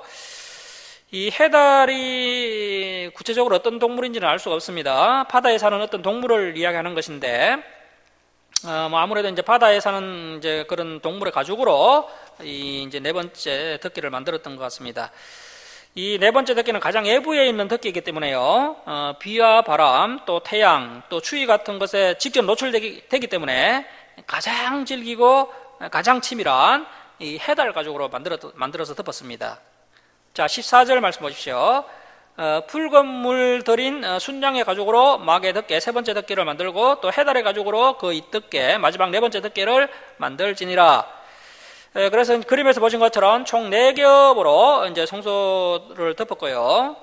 이 해달이 구체적으로 어떤 동물인지는 알 수가 없습니다. 바다에 사는 어떤 동물을 이야기하는 것인데, 아무래도 이제 바다에 사는 이제 그런 동물의 가죽으로 이제 네 번째 덮개를 만들었던 것 같습니다. 이 네 번째 덮개는 가장 외부에 있는 덮개이기 때문에요, 비와 바람, 또 태양, 또 추위 같은 것에 직접 노출되기 때문에 가장 질기고 가장 치밀한 이 해달 가죽으로 만들어서 덮었습니다. 자, 14절 말씀 보십시오. 붉은 물 들인 순양의 가죽으로 막의 덮개, 세 번째 덮개를 만들고 또 해달의 가죽으로 그 윗덮개, 마지막 네 번째 덮개를 만들지니라. 그래서 그림에서 보신 것처럼 총 4겹으로 이제 성소를 덮었고요.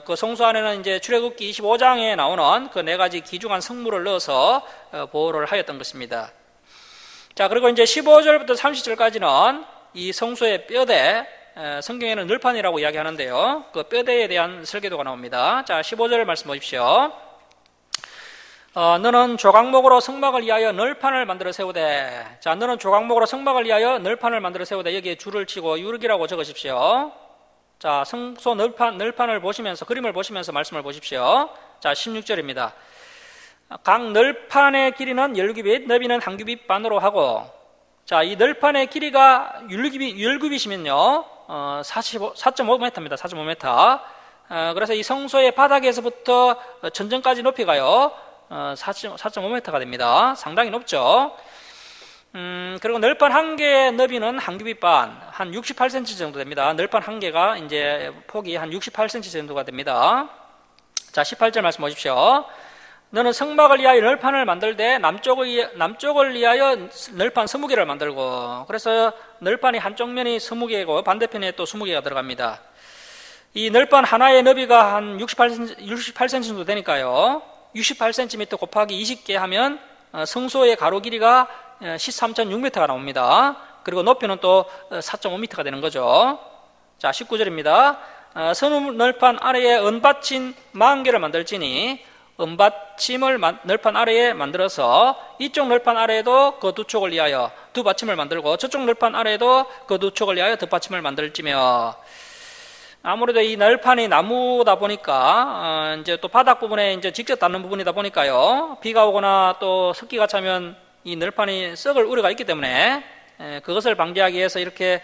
그 성소 안에는 이제 출애굽기 25장에 나오는 그 4가지 귀중한 성물을 넣어서 보호를 하였던 것입니다. 자, 그리고 이제 15절부터 30절까지는 이 성소의 뼈대, 성경에는 널판이라고 이야기하는데요, 그 뼈대에 대한 설계도가 나옵니다. 자, 15절 말씀 보십시오. 너는 조각목으로 성막을 위하여 널판을 만들어 세우되. 자, 너는 조각목으로 성막을 위하여 널판을 만들어 세우되. 여기에 줄을 치고 유르기라고 적으십시오. 자, 성소 널판을 보시면서, 그림을 보시면서 말씀을 보십시오. 자, 16절입니다. 각 널판의 길이는 10규빗, 너비는 1규빗 반으로 하고. 자, 이 널판의 길이가 10규빗이면요, 4.5m입니다. 4.5m. 그래서 이 성소의 바닥에서부터 전정까지 높이가요, 4.5m가 됩니다. 상당히 높죠. 그리고 널판 한 개의 너비는 1규빗 반, 한 68cm 정도 됩니다. 널판 한 개가 이제 폭이 한 68cm 정도가 됩니다. 자, 18절 말씀 보십시오. 너는 성막을 위하여 널판을 만들되 남쪽을 위하여 널판 20개를 만들고. 그래서 널판이 한쪽 면이 20개고 반대편에 또 20개가 들어갑니다. 이 널판 하나의 너비가 한 68cm 정도 되니까요, 68cm 곱하기 20개 하면 성소의 가로 길이가 13.6m가 나옵니다. 그리고 높이는 또 4.5m가 되는 거죠. 자, 19절입니다. 선우 널판 아래에 은받침 40개를 만들지니. 은받침을 널판 아래에 만들어서 이쪽 널판 아래에도 그 두 촉을 위하여 두 받침을 만들고, 저쪽 널판 아래에도 그 두 촉을 위하여 두 받침을 만들지며. 아무래도 이 널판이 나무다 보니까 이제 또 바닥 부분에 이제 직접 닿는 부분이다 보니까요, 비가 오거나 또 습기가 차면 이 널판이 썩을 우려가 있기 때문에 그것을 방지하기 위해서 이렇게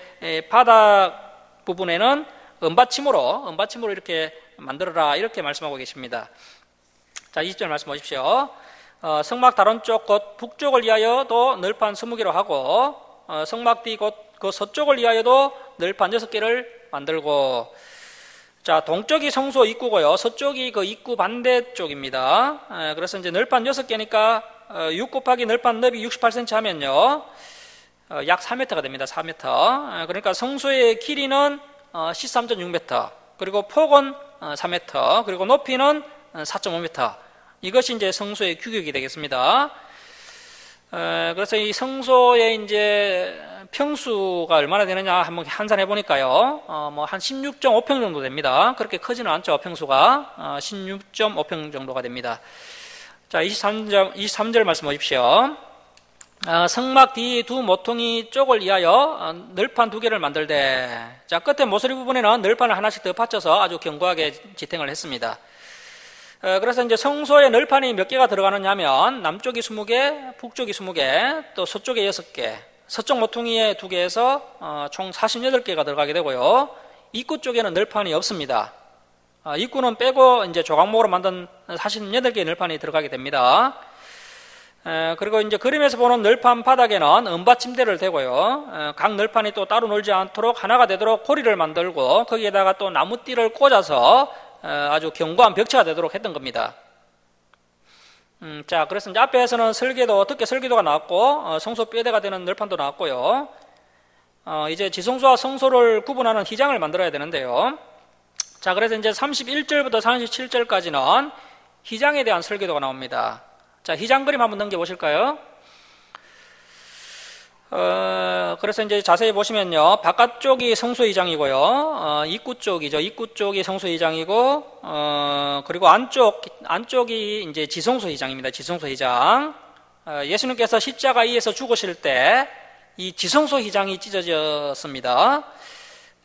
바닥 부분에는 은받침으로 이렇게 만들어라, 이렇게 말씀하고 계십니다. 자, 20절 말씀 보십시오. 성막 다른 쪽 곧 북쪽을 위하여도 널판 20개로 하고, 성막 뒤 곧 그 서쪽을 위하여도 널판 6개를 만들고. 자, 동쪽이 성소 입구고요, 서쪽이 그 입구 반대쪽입니다. 그래서 이제 널판 6개니까 6 곱하기 널판 너비 68cm 하면요, 약 4m가 됩니다. 4m. 그러니까 성소의 길이는 13.6m, 그리고 폭은 3m, 그리고 높이는 4.5m. 이것이 이제 성소의 규격이 되겠습니다. 그래서 이 성소의 이제 평수가 얼마나 되느냐 한번 환산해 보니까요, 한 16.5평 정도 됩니다. 그렇게 크지는 않죠, 평수가. 16.5평 정도가 됩니다. 자, 23절 말씀 보십시오. 성막 뒤 두 모퉁이 쪽을 위하여 널판 2개를 만들되, 자, 끝에 모서리 부분에는 널판을 하나씩 더 받쳐서 아주 견고하게 지탱을 했습니다. 그래서 이제 성소에 널판이 몇 개가 들어가느냐 하면 남쪽이 20개, 북쪽이 20개, 또 서쪽에 6개, 서쪽 모퉁이에 2개에서 총 48개가 들어가게 되고요. 입구 쪽에는 널판이 없습니다. 입구는 빼고 이제 조각목으로 만든 48개의 널판이 들어가게 됩니다. 그리고 이제 그림에서 보는 널판 바닥에는 은받침대를 대고요. 각 널판이 또 따로 놀지 않도록 하나가 되도록 고리를 만들고 거기에다가 또 나무띠를 꽂아서 아주 견고한 벽체가 되도록 했던 겁니다. 자, 그래서 이제 앞에서는 설계도, 어떻게 설계도가 나왔고, 성소 뼈대가 되는 널판도 나왔고요. 이제 지성소와 성소를 구분하는 휘장을 만들어야 되는데요. 자, 그래서 이제 31절부터 37절까지는 휘장에 대한 설계도가 나옵니다. 자, 휘장 그림 한번 넘겨보실까요? 그래서 이제 자세히 보시면요. 바깥쪽이 성소 휘장이고요. 입구 쪽이죠. 입구 쪽이 성소 휘장이고, 그리고 안쪽이 이제 지성소 휘장입니다. 지성소 휘장. 예수님께서 십자가 위에서 죽으실 때 이 지성소 휘장이 찢어졌습니다.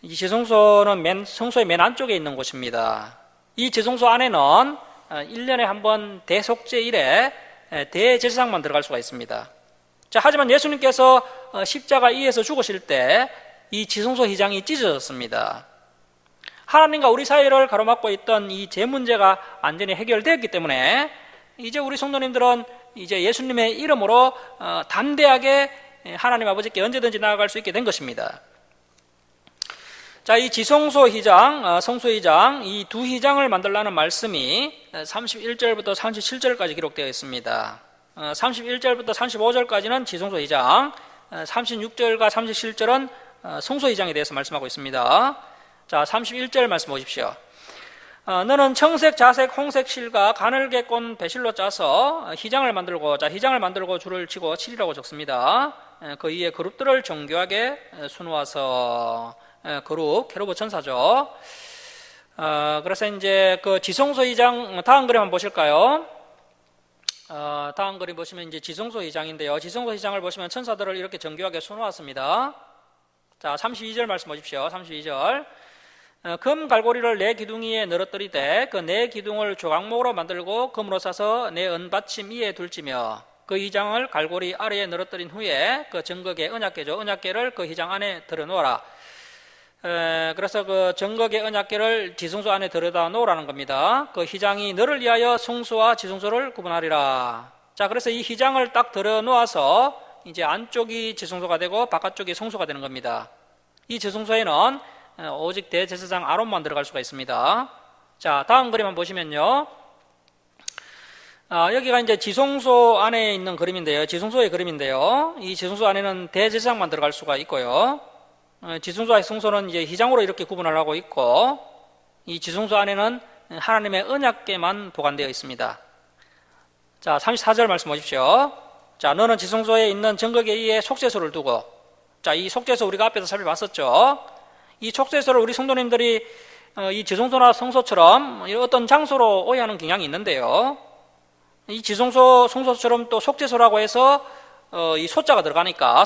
이 지성소는 성소의 맨 안쪽에 있는 곳입니다. 이 지성소 안에는 1년에 한 번 대속죄일에 대제사장만 들어갈 수가 있습니다. 자, 하지만 예수님께서 십자가 위에서 죽으실 때 이 지성소 휘장이 찢어졌습니다. 하나님과 우리 사이를 가로막고 있던 이 죄 문제가 완전히 해결되었기 때문에 이제 우리 성도님들은 이제 예수님의 이름으로 담대하게 하나님 아버지께 언제든지 나아갈 수 있게 된 것입니다. 자, 이 지성소 휘장, 성소 휘장, 이 두 휘장을 만들라는 말씀이 31절부터 37절까지 기록되어 있습니다. 31절부터 35절까지는 지성소 휘장, 36절과 37절은 성소 휘장에 대해서 말씀하고 있습니다. 자, 31절 말씀 보십시오. 너는 청색, 자색, 홍색 실과 가늘게 꼰 배실로 짜서 휘장을 만들고, 자, 휘장을 만들고 줄을 치고 칠이라고 적습니다. 그 위에 그룹들을 정교하게 수놓아서, 그룹, 케루브 천사죠. 그래서 이제 그 지성소 휘장, 다음 그림 한번 보실까요? 다음 그림 보시면 이제 지성소 휘장인데요. 지성소 휘장을 보시면 천사들을 이렇게 정교하게 수놓았습니다. 자, 32절 말씀 보십시오. 32절. 금 갈고리를 네 기둥 위에 늘어뜨리되 그 네 기둥을 조각목으로 만들고 금으로 싸서 네 은받침 위에 둘지며 그 휘장을 갈고리 아래에 늘어뜨린 후에 그 정극의 언약궤죠. 언약궤를 그 휘장 안에 들어놓아라. 그래서 그 정극의 언약궤를 지성소 안에 들여다 놓으라는 겁니다. 그 휘장이 너를 위하여 성소와 지성소를 구분하리라. 자, 그래서 이 휘장을 딱 들여놓아서 이제 안쪽이 지성소가 되고 바깥쪽이 성소가 되는 겁니다. 이 지성소에는 오직 대제사장 아론만 들어갈 수가 있습니다. 자, 다음 그림 한번 보시면요. 여기가 이제 지성소 안에 있는 그림인데요. 지성소의 그림인데요. 이 지성소 안에는 대제사장만 들어갈 수가 있고요. 지성소와 성소는 이제 휘장으로 이렇게 구분을 하고 있고, 이 지성소 안에는 하나님의 언약궤만 보관되어 있습니다. 자, 34절 말씀 보십시오. 자, 너는 지성소에 있는 정극의 위에 속죄소를 두고, 자, 이 속죄소 우리가 앞에서 살펴봤었죠. 이 속죄소를 우리 성도님들이 이 지성소나 성소처럼 어떤 장소로 오해하는 경향이 있는데요. 이 지성소, 성소처럼 또 속죄소라고 해서 이 소자가 들어가니까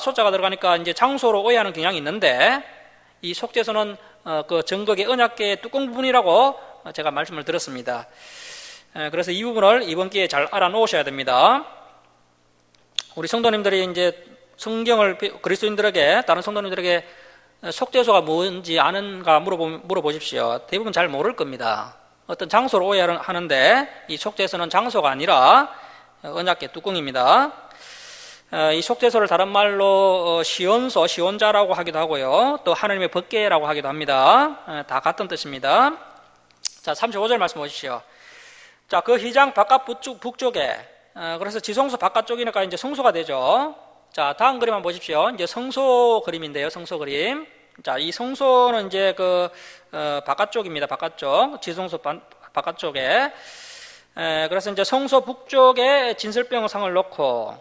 이제 장소로 오해하는 경향이 있는데, 이 속죄소는 그 정극의 언약궤의 뚜껑 부분이라고 제가 말씀을 드렸습니다. 그래서 이 부분을 이번 기회에 잘 알아놓으셔야 됩니다. 우리 성도님들이 이제 성경을 그리스도인들에게, 다른 성도님들에게 속죄소가 뭔지 아는가 물어보십시오. 대부분 잘 모를 겁니다. 어떤 장소로 오해하는데 이 속죄소는 장소가 아니라 언약궤 뚜껑입니다. 이 속죄소를 다른 말로 시온소, 시온자라고 하기도 하고요. 또 하나님의 법궤라고 하기도 합니다. 다 같은 뜻입니다. 자, 35절 말씀 보십시오. 자, 그 휘장 바깥 북쪽에, 그래서 지성소 바깥쪽이니까 이제 성소가 되죠. 자, 다음 그림 한번 보십시오. 이제 성소 그림인데요. 성소 그림. 자, 이 성소는 이제 그 바깥쪽입니다. 바깥쪽. 지성소 바깥쪽에. 그래서 이제 성소 북쪽에 진설병 상을 놓고,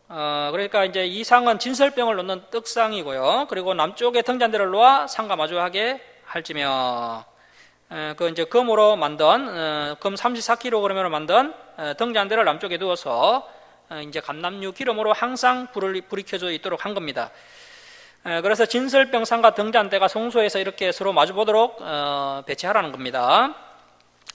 그러니까 이제 이 상은 진설병을 놓는 떡상이고요. 그리고 남쪽에 등잔대를 놓아 상과 마주하게 할지며, 그 이제 금으로 만든, 금 34kg으로 만든 등잔대를 남쪽에 두어서 이제 감람유 기름으로 항상 불이 켜져 있도록 한 겁니다. 그래서 진설병상과 등잔대가 성소에서 이렇게 서로 마주보도록 배치하라는 겁니다.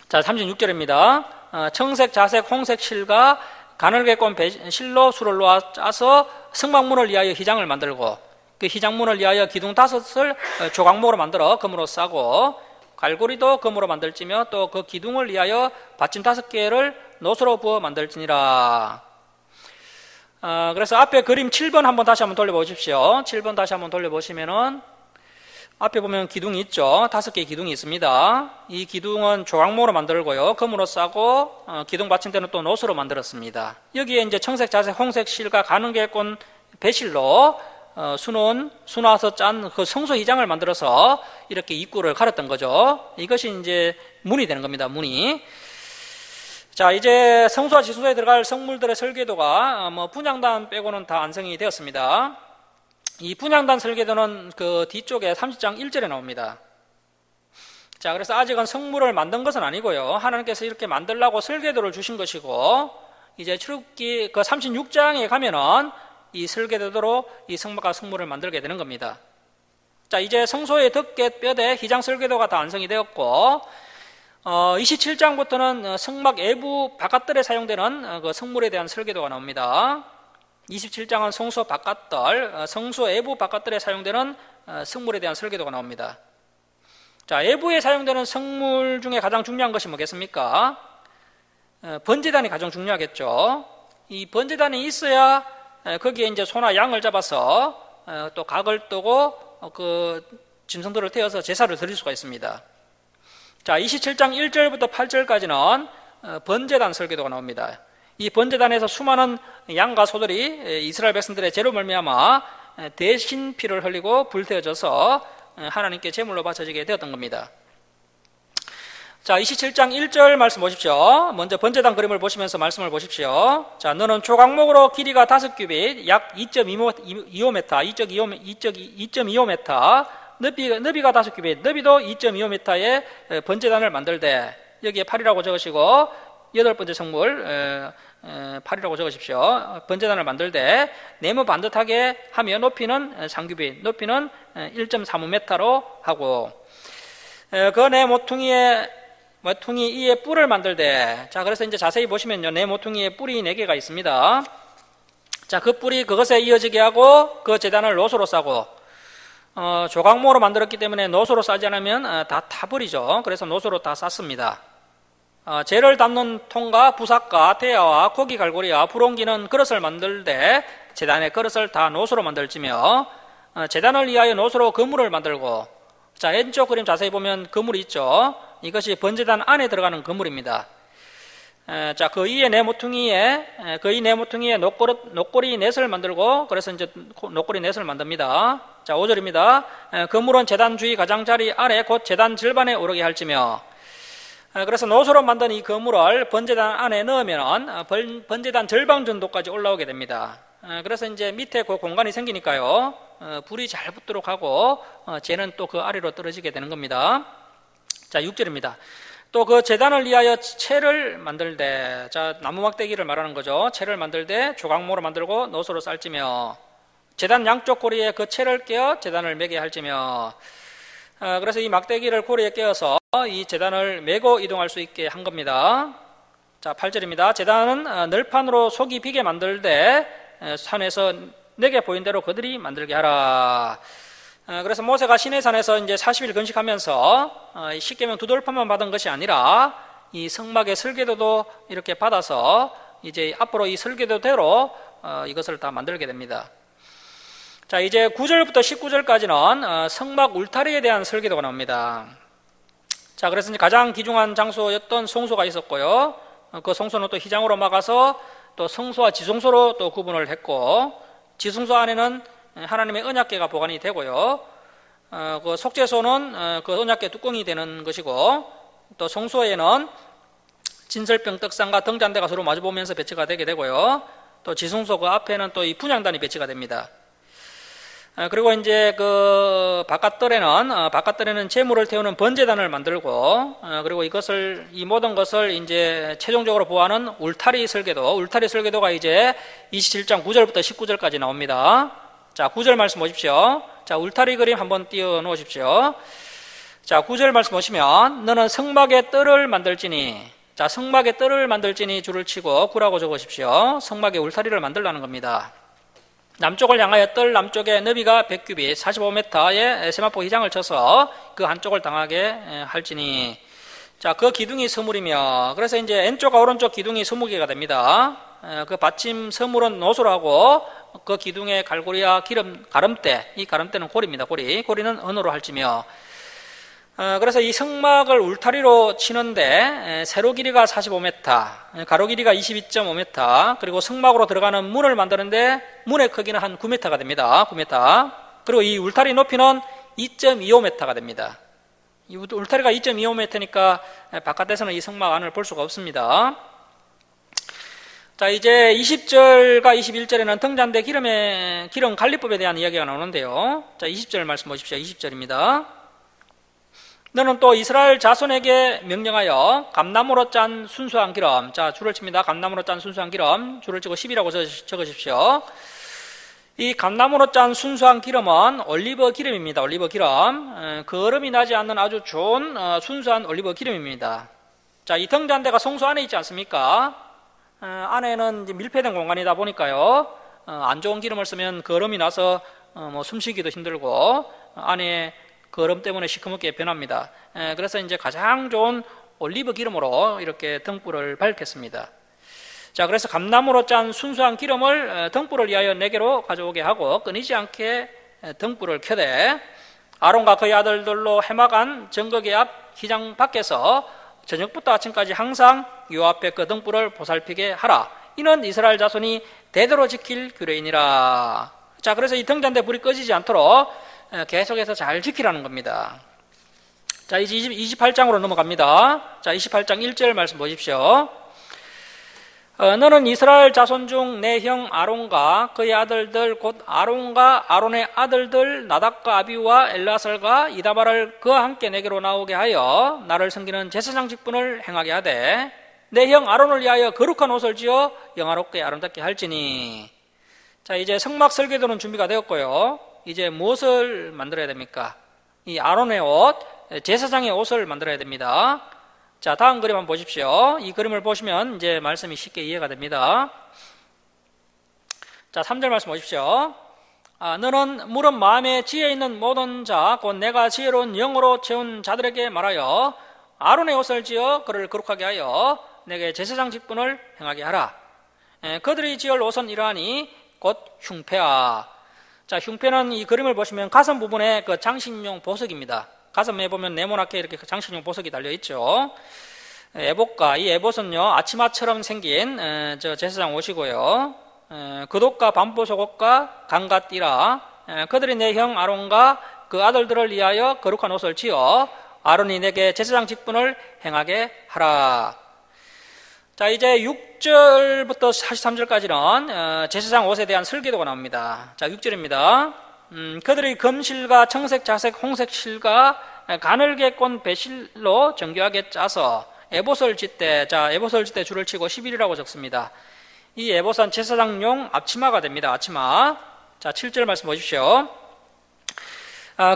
자, 36절입니다. 청색, 자색, 홍색 실과 가늘게 꼰 실로 수를 놓아 짜서 성막문을 위하여 휘장을 만들고 그 휘장문을 위하여 기둥 5을 조각목으로 만들어 금으로 싸고 갈고리도 금으로 만들지며 또 그 기둥을 위하여 받침 5개를 노소로 부어 만들지니라. 그래서 앞에 그림 7번 다시 한번 돌려보십시오. 7번 다시 한번 돌려보시면은 앞에 보면 기둥이 있죠. 5개의 기둥이 있습니다. 이 기둥은 조각목으로 만들고요. 금으로 싸고 기둥 받침대는 또 노소로 만들었습니다. 여기에 이제 청색, 자색, 홍색 실과 가늘게 꼰 배실로 수놓아서 짠 그 성소 휘장을 만들어서 이렇게 입구를 가렸던 거죠. 이것이 이제 문이 되는 겁니다. 문이. 자, 이제 성소와 지성소에 들어갈 성물들의 설계도가 분향단 빼고는 다 완성이 되었습니다. 이 분향단 설계도는 그 뒤쪽에 30장 1절에 나옵니다. 자, 그래서 아직은 성물을 만든 것은 아니고요. 하나님께서 이렇게 만들라고 설계도를 주신 것이고, 이제 출애굽기 그 36장에 가면은 이 설계도로 이 성막과 성물을 만들게 되는 겁니다. 자, 이제 성소의 덮개, 뼈대, 휘장 설계도가 다 완성이 되었고, 27장부터는 성막 외부 바깥들에 사용되는 그 성물에 대한 설계도가 나옵니다. 27장은 성소 바깥들, 성소 외부 바깥들에 사용되는 성물에 대한 설계도가 나옵니다. 자, 외부에 사용되는 성물 중에 가장 중요한 것이 뭐겠습니까? 번제단이 가장 중요하겠죠. 이 번제단이 있어야 거기에 이제 소나 양을 잡아서 또 각을 뜨고 그 짐승들을 태워서 제사를 드릴 수가 있습니다. 자, 27장 1절부터 8절까지는 번제단 설계도가 나옵니다. 이 번제단에서 수많은 양과 소들이 이스라엘 백성들의 죄로 말미암아 대신 피를 흘리고 불태워져서 하나님께 제물로 바쳐지게 되었던 겁니다. 자, 27장 1절 말씀 보십시오. 먼저 번제단 그림을 보시면서 말씀을 보십시오. 자, 너는 조각목으로 길이가 5규빗, 약 2.25m, 2.25m, 너비가 5규빗, 너비도 2.25m의 번제단을 만들되, 여기에 8이라고 적으시고 8번째 성물 8이라고 적으십시오. 번제단을 만들되 네모 반듯하게 하며 높이는 3규빗, 높이는 1.35m로 하고, 그 네 모퉁이 이에 뿔을 만들되, 자, 그래서 이제 자세히 보시면요, 네 모퉁이에 뿔이 4개가 있습니다. 자, 그 뿔이 그것에 이어지게 하고 그 제단을 노소로 싸고, 조각목으로 만들었기 때문에 노소로 싸지 않으면 다 타버리죠. 그래서 노소로 다 쌌습니다. 재를 담는 통과 부삭과 태야와 고기 갈고리와 불 옮기는 그릇을 만들되 제단의 그릇을 다 노소로 만들지며, 제단을 위하여 노소로 그물을 만들고, 자, 왼쪽 그림 자세히 보면 그물이 있죠. 이것이 번제단 안에 들어가는 그물입니다. 자, 그 이에 네 모퉁이에 녹고리 넷을 만들고, 그래서 이제 녹고리 넷을 만듭니다. 자, 5절입니다. 그물은 제단 주위 가장자리 아래 곧 제단 절반에 오르게 할지며, 그래서 노소로 만든 이 그물을 번제단 안에 넣으면 번제단 절반 정도까지 올라오게 됩니다. 그래서 이제 밑에 그 공간이 생기니까요, 불이 잘 붙도록 하고 재는 또 그 아래로 떨어지게 되는 겁니다. 자, 6절입니다. 또 그 제단을 위하여 채를 만들되, 자, 나무 막대기를 말하는 거죠. 채를 만들되 조각목으로 만들고 노소로 쌀지며, 제단 양쪽 고리에 그 채를 끼어 제단을 매게 할지며, 그래서 이 막대기를 고리에 끼어서 이 제단을 메고 이동할 수 있게 한 겁니다. 자, 8절입니다. 제단은 널판으로 속이 비게 만들되 산에서 내게 보인 대로 그들이 만들게 하라. 그래서 모세가 시내산에서 이제 40일 건식하면서 십계명 2돌판만 받은 것이 아니라 이 성막의 설계도도 이렇게 받아서 이제 앞으로 이 설계도대로 이것을 다 만들게 됩니다. 자, 이제 9절부터 19절까지는 성막 울타리에 대한 설계도가 나옵니다. 자, 그래서 이제 가장 귀중한 장소였던 성소가 있었고요. 그 성소는 또 휘장으로 막아서 또 성소와 지성소로 또 구분을 했고, 지성소 안에는 하나님의 언약궤가 보관이 되고요. 그 속죄소는 그 언약궤 뚜껑이 되는 것이고, 또 성소에는 진설병 떡상과 등잔대가 서로 마주보면서 배치가 되게 되고요. 또 지성소 그 앞에는 또 이 분향단이 배치가 됩니다. 그리고 이제 그 바깥뜰에는 재물을 태우는 번제단을 만들고, 그리고 이 모든 것을 이제 최종적으로 보호하는 울타리 설계도가 이제 27장 9절부터 19절까지 나옵니다. 자, 9절 말씀 보십시오. 자, 울타리 그림 한번 띄워 놓으십시오. 자, 9절 말씀 보시면, 너는 성막의 뜰을 만들지니, 자, 성막의 뜰을 만들지니 줄을 치고 구라고 적으십시오. 성막의 울타리를 만들라는 겁니다. 남쪽을 향하여 뜰 남쪽에 너비가 100규빗 45m의 세마포 휘장을 쳐서 그 한쪽을 당하게 할지니. 자, 그 기둥이 서물이며, 그래서 이제 왼쪽과 오른쪽 기둥이 서무개가 됩니다. 그 받침 서물은 노소라고, 그 기둥의 갈고리와 가름대, 이 가름대는 고리입니다. 고리는 은으로 할지며. 그래서 이 성막을 울타리로 치는데 세로 길이가 45m, 가로 길이가 22.5m, 그리고 성막으로 들어가는 문을 만드는데 문의 크기는 한 9m가 됩니다. 9m. 그리고 이 울타리 높이는 2.25m가 됩니다. 이 울타리가 2.25m니까 바깥에서는 이 성막 안을 볼 수가 없습니다. 자, 이제 20절과 21절에는 등잔대 기름 관리법에 대한 이야기가 나오는데요. 자, 20절 말씀 보십시오. 20절입니다. 너는 또 이스라엘 자손에게 명령하여 감나무로 짠 순수한 기름, 자, 줄을 칩니다. 감나무로 짠 순수한 기름, 줄을 치고 10이라고 적으십시오. 이 감나무로 짠 순수한 기름은 올리브 기름입니다. 올리브 기름. 거름이 나지 않는 아주 좋은 순수한 올리브 기름입니다. 자, 이 등잔대가 성소 안에 있지 않습니까? 안에는 이제 밀폐된 공간이다 보니까요, 안 좋은 기름을 쓰면 거름이 나서 숨쉬기도 힘들고 안에 거름 때문에 시커멓게 변합니다. 그래서 이제 가장 좋은 올리브 기름으로 이렇게 등불을 밝혔습니다. 자, 그래서 감나무로 짠 순수한 기름을 등불을 위하여 내게로 가져오게 하고 끊이지 않게 등불을 켜되 아론과 그의 아들들로 해막한 정거기 앞 휘장 밖에서 저녁부터 아침까지 항상 요 앞에 그 등불을 보살피게 하라. 이는 이스라엘 자손이 대대로 지킬 규례이니라. 자, 그래서 이 등잔대 불이 꺼지지 않도록 계속해서 잘 지키라는 겁니다. 자, 이제 28장으로 넘어갑니다. 자, 28장 1절 말씀 보십시오. 너는 이스라엘 자손 중 내 형 아론과 그의 아들들 곧 아론과 아론의 아들들 나답과 아비우와 엘라살과 이다바를 그와 함께 내게로 나오게 하여 나를 섬기는 제사장 직분을 행하게 하되 내 형 아론을 위하여 거룩한 옷을 지어 영화롭게 아름답게 할지니. 자, 이제 성막 설계도는 준비가 되었고요. 이제 무엇을 만들어야 됩니까? 이 아론의 옷, 제사장의 옷을 만들어야 됩니다. 자, 다음 그림 한번 보십시오. 이 그림을 보시면 이제 말씀이 쉽게 이해가 됩니다. 자, 3절 말씀 보십시오. 너는 물은 마음에 지혜 있는 모든 자, 곧 내가 지혜로운 영으로 채운 자들에게 말하여 아론의 옷을 지어 그를 거룩하게 하여 내게 제사장 직분을 행하게 하라. 그들이 지을 옷은 이러하니 곧 흉패야. 자, 흉패는 이 그림을 보시면 가슴 부분에 그 장식용 보석입니다. 가슴에 보면 네모나게 이렇게 장식용 보석이 달려있죠. 에봇과 이 에봇은요, 아치마처럼 생긴 저 제사장 옷이고요. 겉옷과 반포속옷과 강갓띠라. 그들이 내 형 아론과 그 아들들을 위하여 거룩한 옷을 지어 아론이 내게 제사장 직분을 행하게 하라. 자, 이제 6절부터 43절까지는 제사장 옷에 대한 설계도가 나옵니다. 자, 6절입니다. 그들이 금실과 청색, 자색, 홍색 실과 가늘게 꼰 배실로 정교하게 짜서 에봇을 짓되, 자, 에봇을 짓되 줄을 치고 11이라고 적습니다. 이 에봇은 제사장용 앞치마가 됩니다. 앞치마. 자, 7절 말씀 보십시오.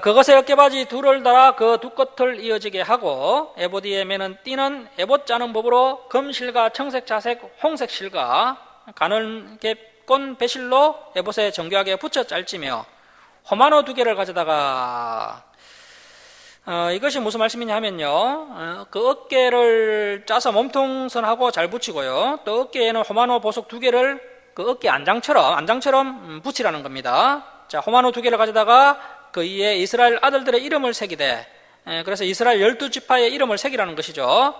그것에 어깨바지 둘을 달아 그 두 끝을 이어지게 하고 에봇 위에 매는 띠는 에봇 짜는 법으로 금실과 청색, 자색, 홍색 실과 가늘게 꼰 배실로 에봇에 정교하게 붙여 짤지며 호마노 2개를 가져다가 이것이 무슨 말씀이냐 하면요, 그 어깨를 짜서 몸통선하고 잘 붙이고요, 또 어깨에는 호마노 보석 2개를 그 어깨 안장처럼 붙이라는 겁니다. 자, 호마노 2개를 가져다가 그 위에 이스라엘 아들들의 이름을 새기되, 그래서 이스라엘 12지파의 이름을 새기라는 것이죠.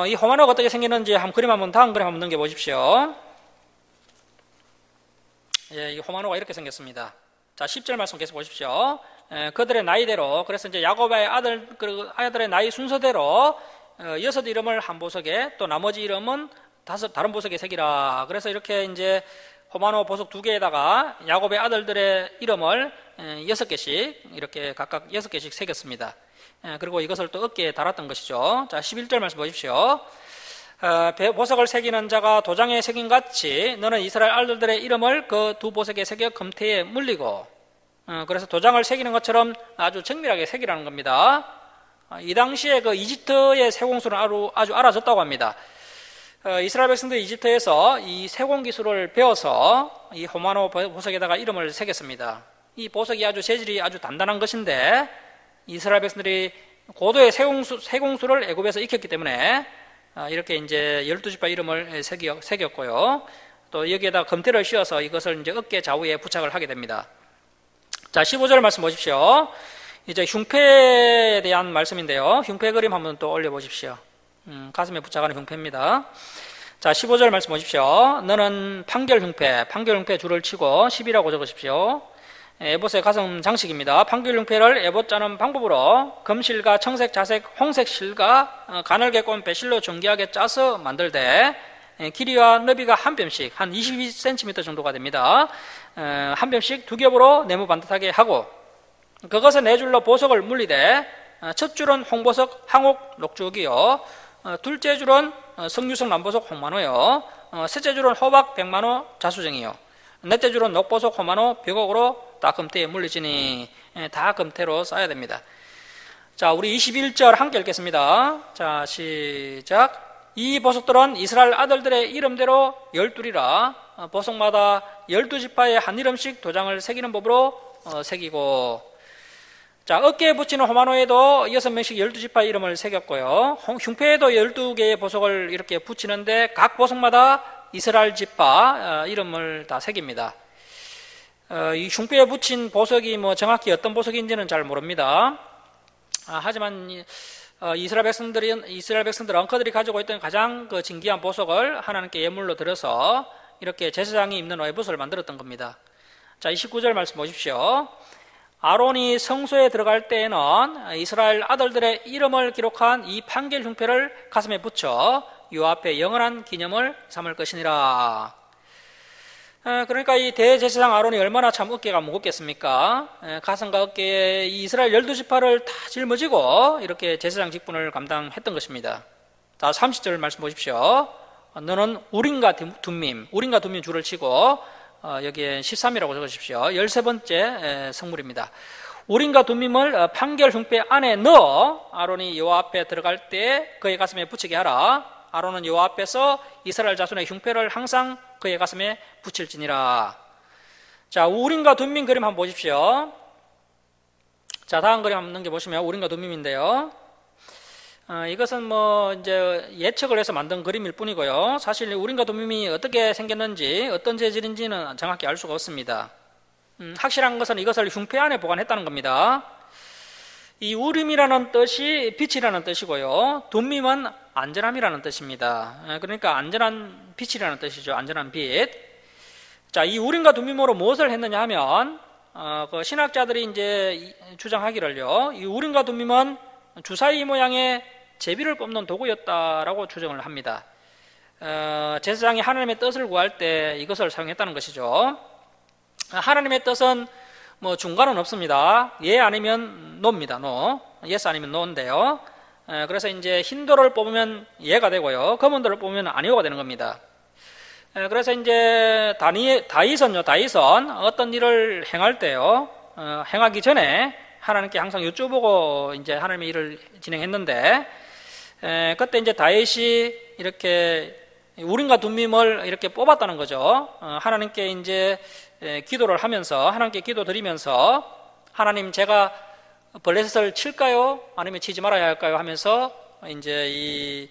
이 호마노가 어떻게 생기는지 다음 그림 한번 넘겨보십시오. 예, 이 호마노가 이렇게 생겼습니다. 자, 10절 말씀 계속 보십시오. 그들의 나이대로, 그래서 이제 야곱의 아들의 나이 순서대로 6 이름을 한 보석에, 또 나머지 이름은 5 다른 보석에 새기라. 그래서 이렇게 이제 호마노 보석 2개에다가 야곱의 아들들의 이름을 6개씩 이렇게 각각 6개씩 새겼습니다. 그리고 이것을 또 어깨에 달았던 것이죠. 자, 11절 말씀 보십시오. 보석을 새기는 자가 도장에 새긴 같이 너는 이스라엘 아들들의 이름을 그 두 보석에 새겨 금태에 물리고, 그래서 도장을 새기는 것처럼 아주 정밀하게 새기라는 겁니다. 이 당시에 그 이집트의 세공술은 아주 알아졌다고 합니다. 이스라엘 백성들이 이집트에서 이 세공 기술을 배워서 이 호마노 보석에다가 이름을 새겼습니다. 이 보석이 아주 재질이 아주 단단한 것인데 이스라엘 백성들이 고도의 세공술을 애굽에서 익혔기 때문에 이렇게 이제 12지파 이름을 새겼고요. 또 여기에다 금태를 씌워서 이것을 이제 어깨 좌우에 부착을 하게 됩니다. 자, 15절 말씀 보십시오. 이제 흉패에 대한 말씀인데요. 흉패 그림 한번 또 올려보십시오. 가슴에 부착하는 흉패입니다. 자, 15절 말씀 보십시오. 너는 판결 흉패 줄을 치고 10이라고 적으십시오. 에봇의 가슴 장식입니다. 판결 흉패를 에봇 짜는 방법으로 금실과 청색, 자색, 홍색 실과 가늘게 꼰 배실로 정교하게 짜서 만들되 길이와 너비가 한 뼘씩 한 22cm 정도가 됩니다. 한 뼘씩 2겹으로 네모 반듯하게 하고 그것을 4줄로 보석을 물리되 첫 줄은 홍보석, 항옥, 녹죽이요. 둘째 줄은 석류석, 남보석, 홍만호요. 셋째 줄은 호박, 백만호, 자수정이요. 넷째 줄은 녹보석, 호만호, 벽옥으로 다 금태에 물리지니 다 금태로 쌓아야 됩니다. 자, 우리 21절 함께 읽겠습니다. 자, 시작. 이 보석들은 이스라엘 아들들의 이름대로 12이라 보석마다 12지파에 한 이름씩 도장을 새기는 법으로 새기고, 자, 어깨에 붙이는 호마노에도 6명씩 12지파 이름을 새겼고요. 흉패에도 12개의 보석을 이렇게 붙이는데 각 보석마다 이스라엘 지파 이름을 다 새깁니다. 이 흉패에 붙인 보석이 정확히 어떤 보석인지는 잘 모릅니다. 하지만 이스라엘 백성들 엉커들이 가지고 있던 가장 그 진귀한 보석을 하나님께 예물로 드려서 이렇게 제사장이 입는 에봇을 만들었던 겁니다. 자, 29절 말씀 보십시오. 아론이 성소에 들어갈 때에는 이스라엘 아들들의 이름을 기록한 이 판결 흉패를 가슴에 붙여 요 앞에 영원한 기념을 삼을 것이니라. 그러니까 이 대제사장 아론이 얼마나 참 어깨가 무겁겠습니까? 가슴과 어깨에 이 이스라엘 12지파를 다 짊어지고 이렇게 제사장 직분을 감당했던 것입니다. 자, 30절 말씀 보십시오. 너는 우림과 둠밈 줄을 치고 여기에 13이라고 적으십시오. 13번째 성물입니다. 우림과 둠밈을 판결 흉패 안에 넣어 아론이 여호와 앞에 들어갈 때 그의 가슴에 붙이게 하라. 아론은 여호와 앞에서 이스라엘 자손의 흉패를 항상 그의 가슴에 붙일지니라. 자, 우림과 둠밈 그림 한번 보십시오. 자, 다음 그림 한번 넘겨보시면 우림과 둠밈인데요. 이것은 이제 예측을 해서 만든 그림일 뿐이고요. 사실 우림과 둠밈이 어떻게 생겼는지 어떤 재질인지는 정확히 알 수가 없습니다. 확실한 것은 이것을 흉패 안에 보관했다는 겁니다. 이 우림이라는 뜻이 빛이라는 뜻이고요. 둠밈은 안전함이라는 뜻입니다. 그러니까 안전한 빛이라는 뜻이죠. 안전한 빛. 자, 이 우림과 둠밈으로 무엇을 했느냐 하면 그 신학자들이 이제 주장하기를요. 이 우림과 둠밈은 주사위 모양의 제비를 뽑는 도구였다라고 주장을 합니다. 제사장이 하나님의 뜻을 구할 때 이것을 사용했다는 것이죠. 하나님의 뜻은 중간은 없습니다. 예 아니면 노입니다. 노. 예스 아니면 노인데요. 그래서 이제 흰돌을 뽑으면 예가 되고요. 검은돌을 뽑으면 아니오가 되는 겁니다. 그래서 이제 다윗은 어떤 일을 행할 때요. 행하기 전에 하나님께 항상 여쭤보고 이제 하나님의 일을 진행했는데, 그때 이제 다윗이 이렇게 우림과 둠밈을 이렇게 뽑았다는 거죠. 하나님께 이제 기도를 하면서 하나님께 기도드리면서 하나님 제가 벌레셋을 칠까요? 아니면 치지 말아야 할까요? 하면서 이제 이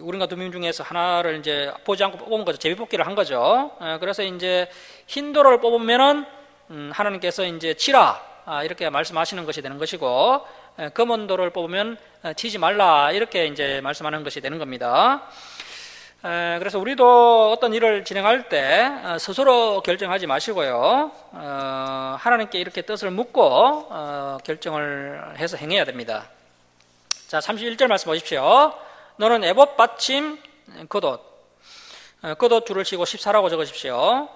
우림과 둠밈 중에서 하나를 이제 보지 않고 뽑은 거죠. 제비뽑기를 한 거죠. 그래서 이제 흰 돌을 뽑으면은 하나님께서 이제 치라 이렇게 말씀하시는 것이 되는 것이고, 검은 돌을 뽑으면 치지 말라 이렇게 이제 말씀하는 것이 되는 겁니다. 그래서 우리도 어떤 일을 진행할 때 스스로 결정하지 마시고요. 하나님께 이렇게 뜻을 묻고 결정을 해서 행해야 됩니다. 자, 31절 말씀 보십시오. 너는 에봇 받침 겉옷 줄을 치고 14라고 적으십시오.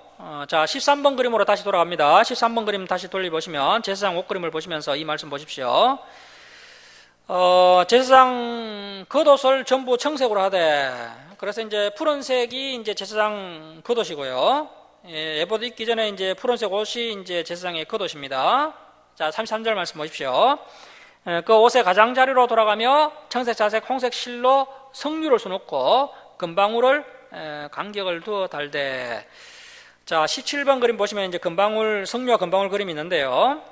자, 13번 그림으로 다시 돌아갑니다. 13번 그림 다시 돌려보시면 제사장 옷 그림을 보시면서 이 말씀 보십시오. 제사장 겉옷을 전부 청색으로 하되, 그래서 이제 푸른색이 이제 제사장 겉옷이고요. 에보드 입기 전에 이제 푸른색 옷이 이제 제사장의 겉옷입니다. 자, 33절 말씀 보십시오. 그 옷의 가장자리로 돌아가며 청색, 자색, 홍색 실로 석류를 수놓고 금방울을 간격을 두어 달되. 자, 17번 그림 보시면 이제 금방울, 석류와 금방울 그림이 있는데요.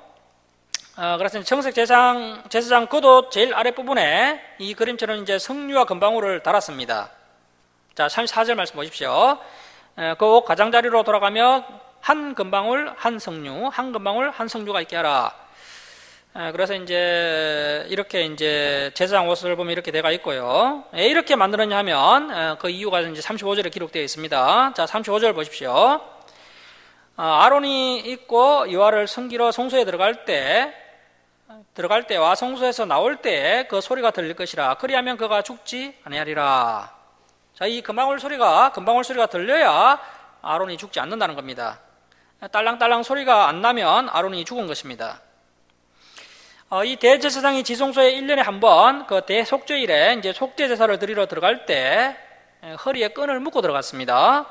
그래서 청색 제사장 겉옷 제일 아랫부분에 이 그림처럼 이제 석류와 금방울을 달았습니다. 자, 34절 말씀 보십시오. 그 옷 가장자리로 돌아가며 한 금방울, 한 석류, 한 금방울, 한 석류가 있게 하라. 그래서 이제 이렇게 이제 제사장 옷을 보면 이렇게 되어 있고요. 이렇게 만드느냐 하면 그 이유가 이제 35절에 기록되어 있습니다. 자, 35절 보십시오. 아론이 입고 여호와를 섬기러 성소에 들어갈 때와 성소에서 나올 때 그 소리가 들릴 것이라. 그리하면 그가 죽지 아니하리라. 자, 이 금방울 소리가 들려야 아론이 죽지 않는다는 겁니다. 딸랑딸랑 소리가 안 나면 아론이 죽은 것입니다. 이 대제사장이 지성소에 1년에 한 번 그 대속죄일에 이제 속죄 제사를 드리러 들어갈 때 허리에 끈을 묶고 들어갔습니다.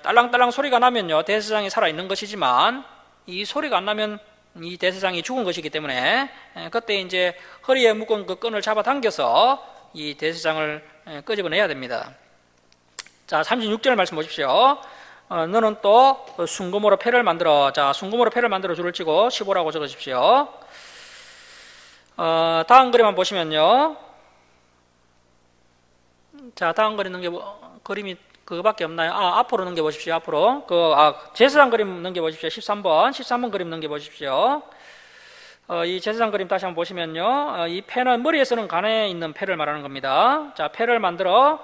딸랑딸랑 소리가 나면요, 대제사장이 살아있는 것이지만 이 소리가 안 나면 이 대제사장이 죽은 것이기 때문에 그때 이제 허리에 묶은 그 끈을 잡아당겨서 이 대제사장을 끄집어내야 됩니다. 자, 36절 말씀 보십시오. 너는 또 순금으로 패를 만들어. 자, 순금으로 패를 만들어 줄을 치고 15라고 적으십시오. 다음 그림만 보시면요. 자, 다음 그림 그림이 그거밖에 없나요? 앞으로 넘겨보십시오. 앞으로. 제사장 그림 넘겨보십시오. 13번 그림 넘겨보십시오. 이 제사장 그림 다시 한번 보시면요. 이 패는 머리에 쓰는 간에 있는 패를 말하는 겁니다. 자, 패를 만들어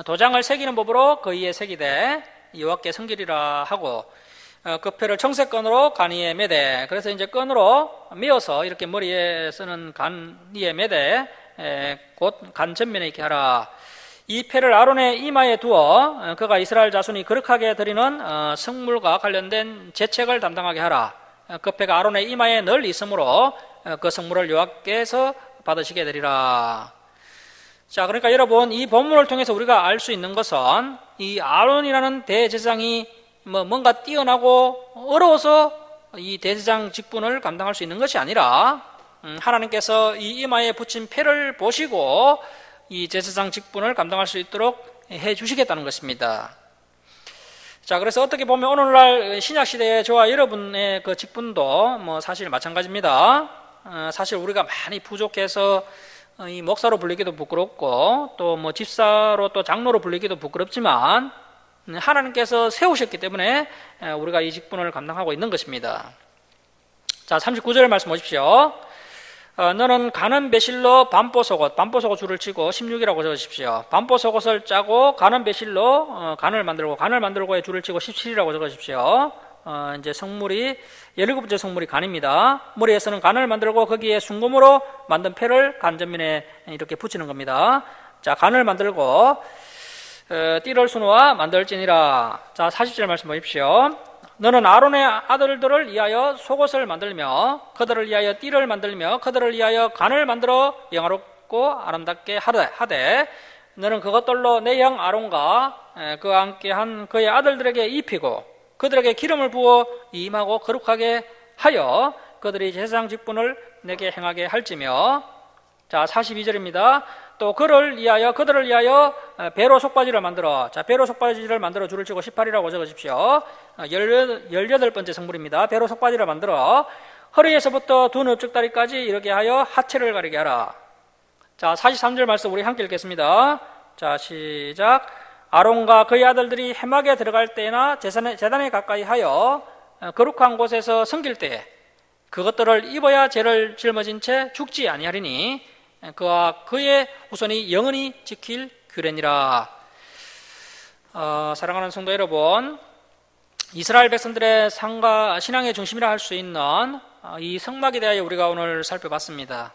도장을 새기는 법으로 그 위에 새기되 여호와께 성기리라 하고, 그 패를 청색끈으로 간 위에 매되, 그래서 이제 끈으로 메어서 이렇게 머리에 쓰는 간 위에 매되 곧 간 전면에 있게 하라. 이 패를 아론의 이마에 두어 그가 이스라엘 자손이 거룩하게 드리는 성물과 관련된 제책을 담당하게 하라. 그 패가 아론의 이마에 늘 있으므로 그 성물을 여호와께서 받으시게 되리라. 자, 그러니까 여러분, 이 본문을 통해서 우리가 알 수 있는 것은 이 아론이라는 대제사장이 뭔가 뛰어나고 어려워서 이 대제사장 직분을 감당할 수 있는 것이 아니라 하나님께서 이 이마에 붙인 패를 보시고 이 제사장 직분을 감당할 수 있도록 해 주시겠다는 것입니다. 자, 그래서 어떻게 보면 오늘날 신약시대의 저와 여러분의 그 직분도 사실 마찬가지입니다. 사실 우리가 많이 부족해서 이 목사로 불리기도 부끄럽고 또 집사로 또 장로로 불리기도 부끄럽지만 하나님께서 세우셨기 때문에 우리가 이 직분을 감당하고 있는 것입니다. 자, 39절 말씀 보십시오. 너는 가는 배실로 반포속옷 줄을 치고 16이라고 적으십시오. 반포속옷을 짜고 가는 배실로 간을 만들고에 줄을 치고 17이라고 적으십시오. 이제 성물이 17번째 성물이 간입니다. 머리에서는 간을 만들고 거기에 순금으로 만든 패를 간 전면에 이렇게 붙이는 겁니다. 자, 간을 만들고 띠를 수놓아 만들지니라. 자, 40절 말씀 보십시오. 너는 아론의 아들들을 위하여 속옷을 만들며 그들을 위하여 띠를 만들며 그들을 위하여 간을 만들어 영화롭고 아름답게 하되 너는 그것들로 내 형 아론과 그와 함께한 그의 아들들에게 입히고 그들에게 기름을 부어 임하고 거룩하게 하여 그들이 제사장 직분을 내게 행하게 할지며. 자, 42절입니다. 또 그들을 위하여 배로 속바지를 만들어. 자, 배로 속바지를 만들어 줄을 치고 18이라고 적으십시오. 18번째 성물입니다. 배로 속바지를 만들어 허리에서부터 두 넓적다리까지 이렇게 하여 하체를 가리게 하라. 자, 43절 말씀 우리 함께 읽겠습니다. 자, 시작. 아론과 그의 아들들이 회막에 들어갈 때나 제단에 가까이 하여 거룩한 곳에서 섬길 때에 그것들을 입어야 죄를 짊어진 채 죽지 아니하리니 그와 그의 후손이 영원히 지킬 규례니라. 사랑하는 성도 여러분, 이스라엘 백성들의 삶과 신앙의 중심이라 할 수 있는 이 성막에 대하여 우리가 오늘 살펴봤습니다.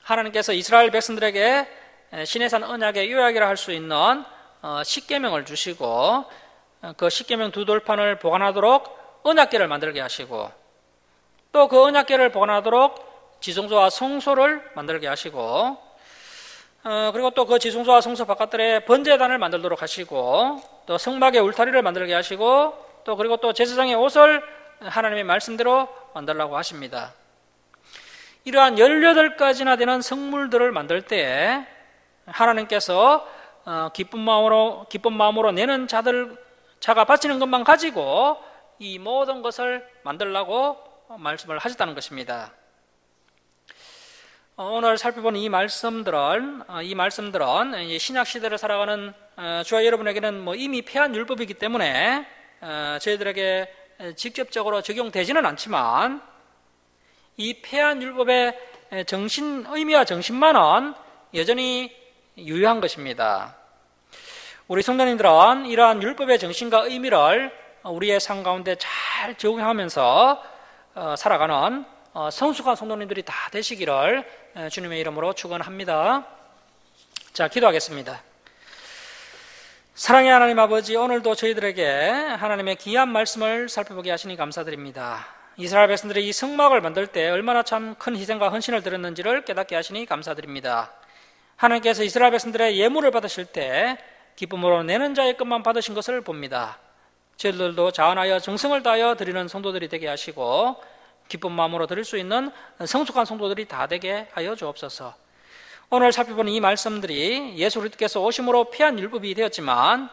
하나님께서 이스라엘 백성들에게 시내산 언약의 요약이라 할 수 있는 십계명을 주시고 그 십계명 두 돌판을 보관하도록 언약궤를 만들게 하시고, 또 그 언약궤를 보관하도록 지성소와 성소를 만들게 하시고, 그리고 또 그 지성소와 성소 바깥들에 번제단을 만들도록 하시고, 또 성막의 울타리를 만들게 하시고, 또 그리고 또 제사장의 옷을 하나님의 말씀대로 만들라고 하십니다. 이러한 18가지나 되는 성물들을 만들 때 하나님께서 기쁜 마음으로 내는 자가 바치는 것만 가지고 이 모든 것을 만들라고 말씀을 하셨다는 것입니다. 오늘 살펴보는 이 말씀들은 신약 시대를 살아가는 저와 여러분에게는 이미 폐한 율법이기 때문에 저희들에게 직접적으로 적용되지는 않지만, 이 폐한 율법의 의미와 정신만은 여전히 유효한 것입니다. 우리 성도님들은 이러한 율법의 정신과 의미를 우리의 삶 가운데 잘 적용하면서 살아가는 성숙한 성도님들이 다 되시기를 주님의 이름으로 축원합니다. 자, 기도하겠습니다. 사랑의 하나님 아버지, 오늘도 저희들에게 하나님의 귀한 말씀을 살펴보게 하시니 감사드립니다. 이스라엘 백성들이 이 성막을 만들 때 얼마나 참 큰 희생과 헌신을 드렸는지를 깨닫게 하시니 감사드립니다. 하나님께서 이스라엘 백성들의 예물을 받으실 때 기쁨으로 내는 자의 것만 받으신 것을 봅니다. 저희들도 자원하여 정성을 다하여 드리는 성도들이 되게 하시고, 기쁜 마음으로 드릴 수 있는 성숙한 성도들이 다 되게 하여 주옵소서. 오늘 살펴보는 이 말씀들이 예수 그리스도께서 오심으로 폐한 율법이 되었지만,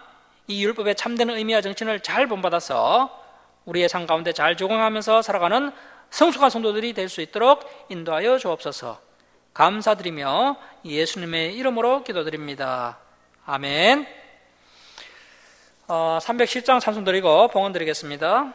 이 율법의 참된 의미와 정신을 잘 본받아서 우리의 삶 가운데 잘 적용하면서 살아가는 성숙한 성도들이 될 수 있도록 인도하여 주옵소서. 감사드리며 예수님의 이름으로 기도드립니다. 아멘. 310장 찬송 드리고 봉헌 드리겠습니다.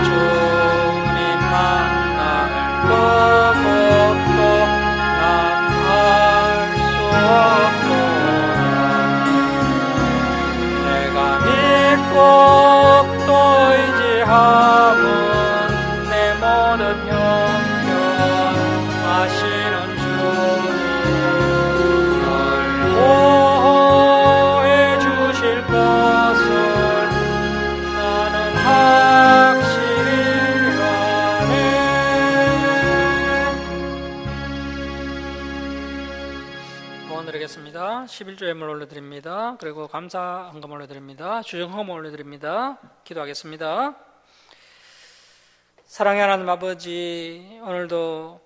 주님 만날 것 기도드리겠습니다. 11조 예물 올려드립니다. 그리고 감사 헌금 올려드립니다. 주정 헌금 올려드립니다. 기도하겠습니다. 사랑의 하나님 아버지, 오늘도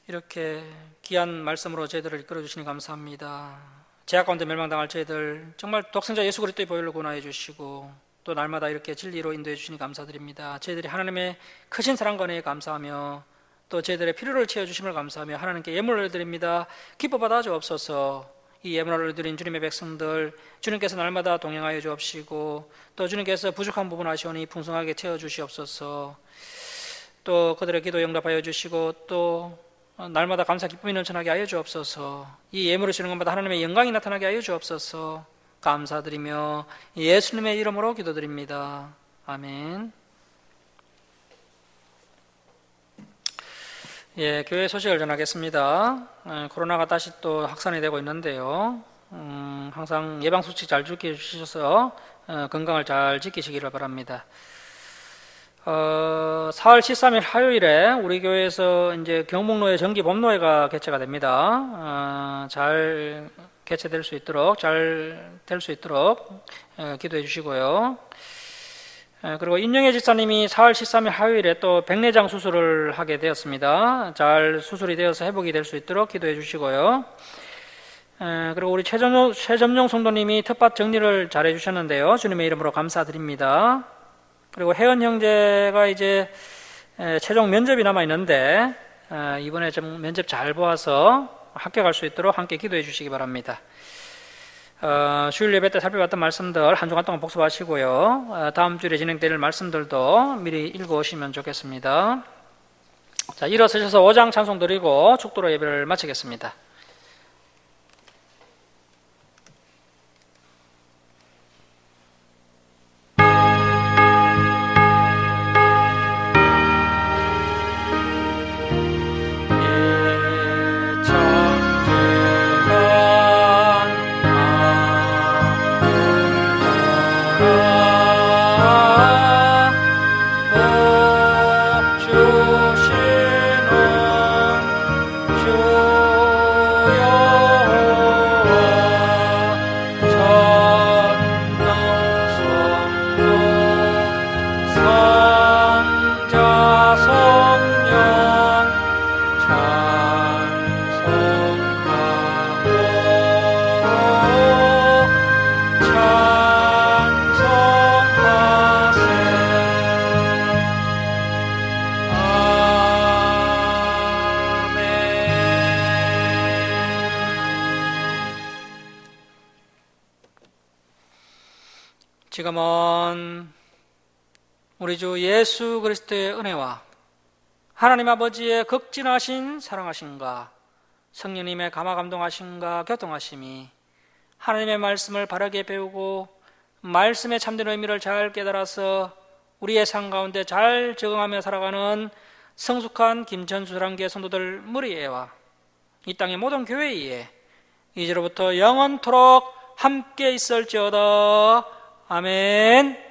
이렇게 귀한 말씀으로 저희들을 이끌어 주시니 감사합니다. 죄악 가운데 멸망당할 저희들 정말 독생자 예수 그리스도의 보혈로 구원하여 주시고 또 날마다 이렇게 진리로 인도해 주시니 감사드립니다. 저희들이 하나님의 크신 사랑과 은혜에 감사하며 또 저희들의 필요를 채워주심을 감사하며 하나님께 예물을 올려드립니다. 기뻐 받아 주옵소서. 이 예물을 올려드린 주님의 백성들, 주님께서 날마다 동행하여 주옵시고 또 주님께서 부족한 부분 아시오니 풍성하게 채워주시옵소서. 또 그들의 기도 응답하여 주시고 또 날마다 감사 기쁨이 넘쳐나게 하여 주옵소서. 이 예물을 주는 것마다 하나님의 영광이 나타나게 하여 주옵소서. 감사드리며 예수님의 이름으로 기도드립니다. 아멘. 예, 교회 소식을 전하겠습니다. 코로나가 다시 또 확산이 되고 있는데요. 항상 예방수칙 잘 지키셔서 건강을 잘 지키시기를 바랍니다. 4월 13일 화요일에 우리 교회에서 이제 경북로회 정기 범노회가 개최가 됩니다. 잘 개최될 수 있도록, 잘 될 수 있도록 기도해 주시고요. 그리고 인영애 집사님이 4월 13일 화요일에 또 백내장 수술을 하게 되었습니다. 잘 수술이 되어서 회복이 될 수 있도록 기도해 주시고요. 그리고 우리 최점용 성도님이 텃밭 정리를 잘 해주셨는데요. 주님의 이름으로 감사드립니다. 그리고 혜연 형제가 이제 최종 면접이 남아 있는데 이번에 좀 면접 잘 보아서 합격할 수 있도록 함께 기도해 주시기 바랍니다. 주일 예배 때 살펴봤던 말씀들 한 주간 동안 복습하시고요. 다음 주일에 진행될 말씀들도 미리 읽어오시면 좋겠습니다. 자, 일어서셔서 5장 찬송 드리고 축도로 예배를 마치겠습니다. 지금은 우리 주 예수 그리스도의 은혜와 하나님 아버지의 극진하신 사랑하심과 성령님의 감화 감동하심과 교통하심이 하나님의 말씀을 바르게 배우고 말씀의 참된 의미를 잘 깨달아서 우리의 삶 가운데 잘 적응하며 살아가는 성숙한 김천수 사랑교회 성도들 무리에와 이 땅의 모든 교회에 이제로부터 영원토록 함께 있을지어다. 아멘.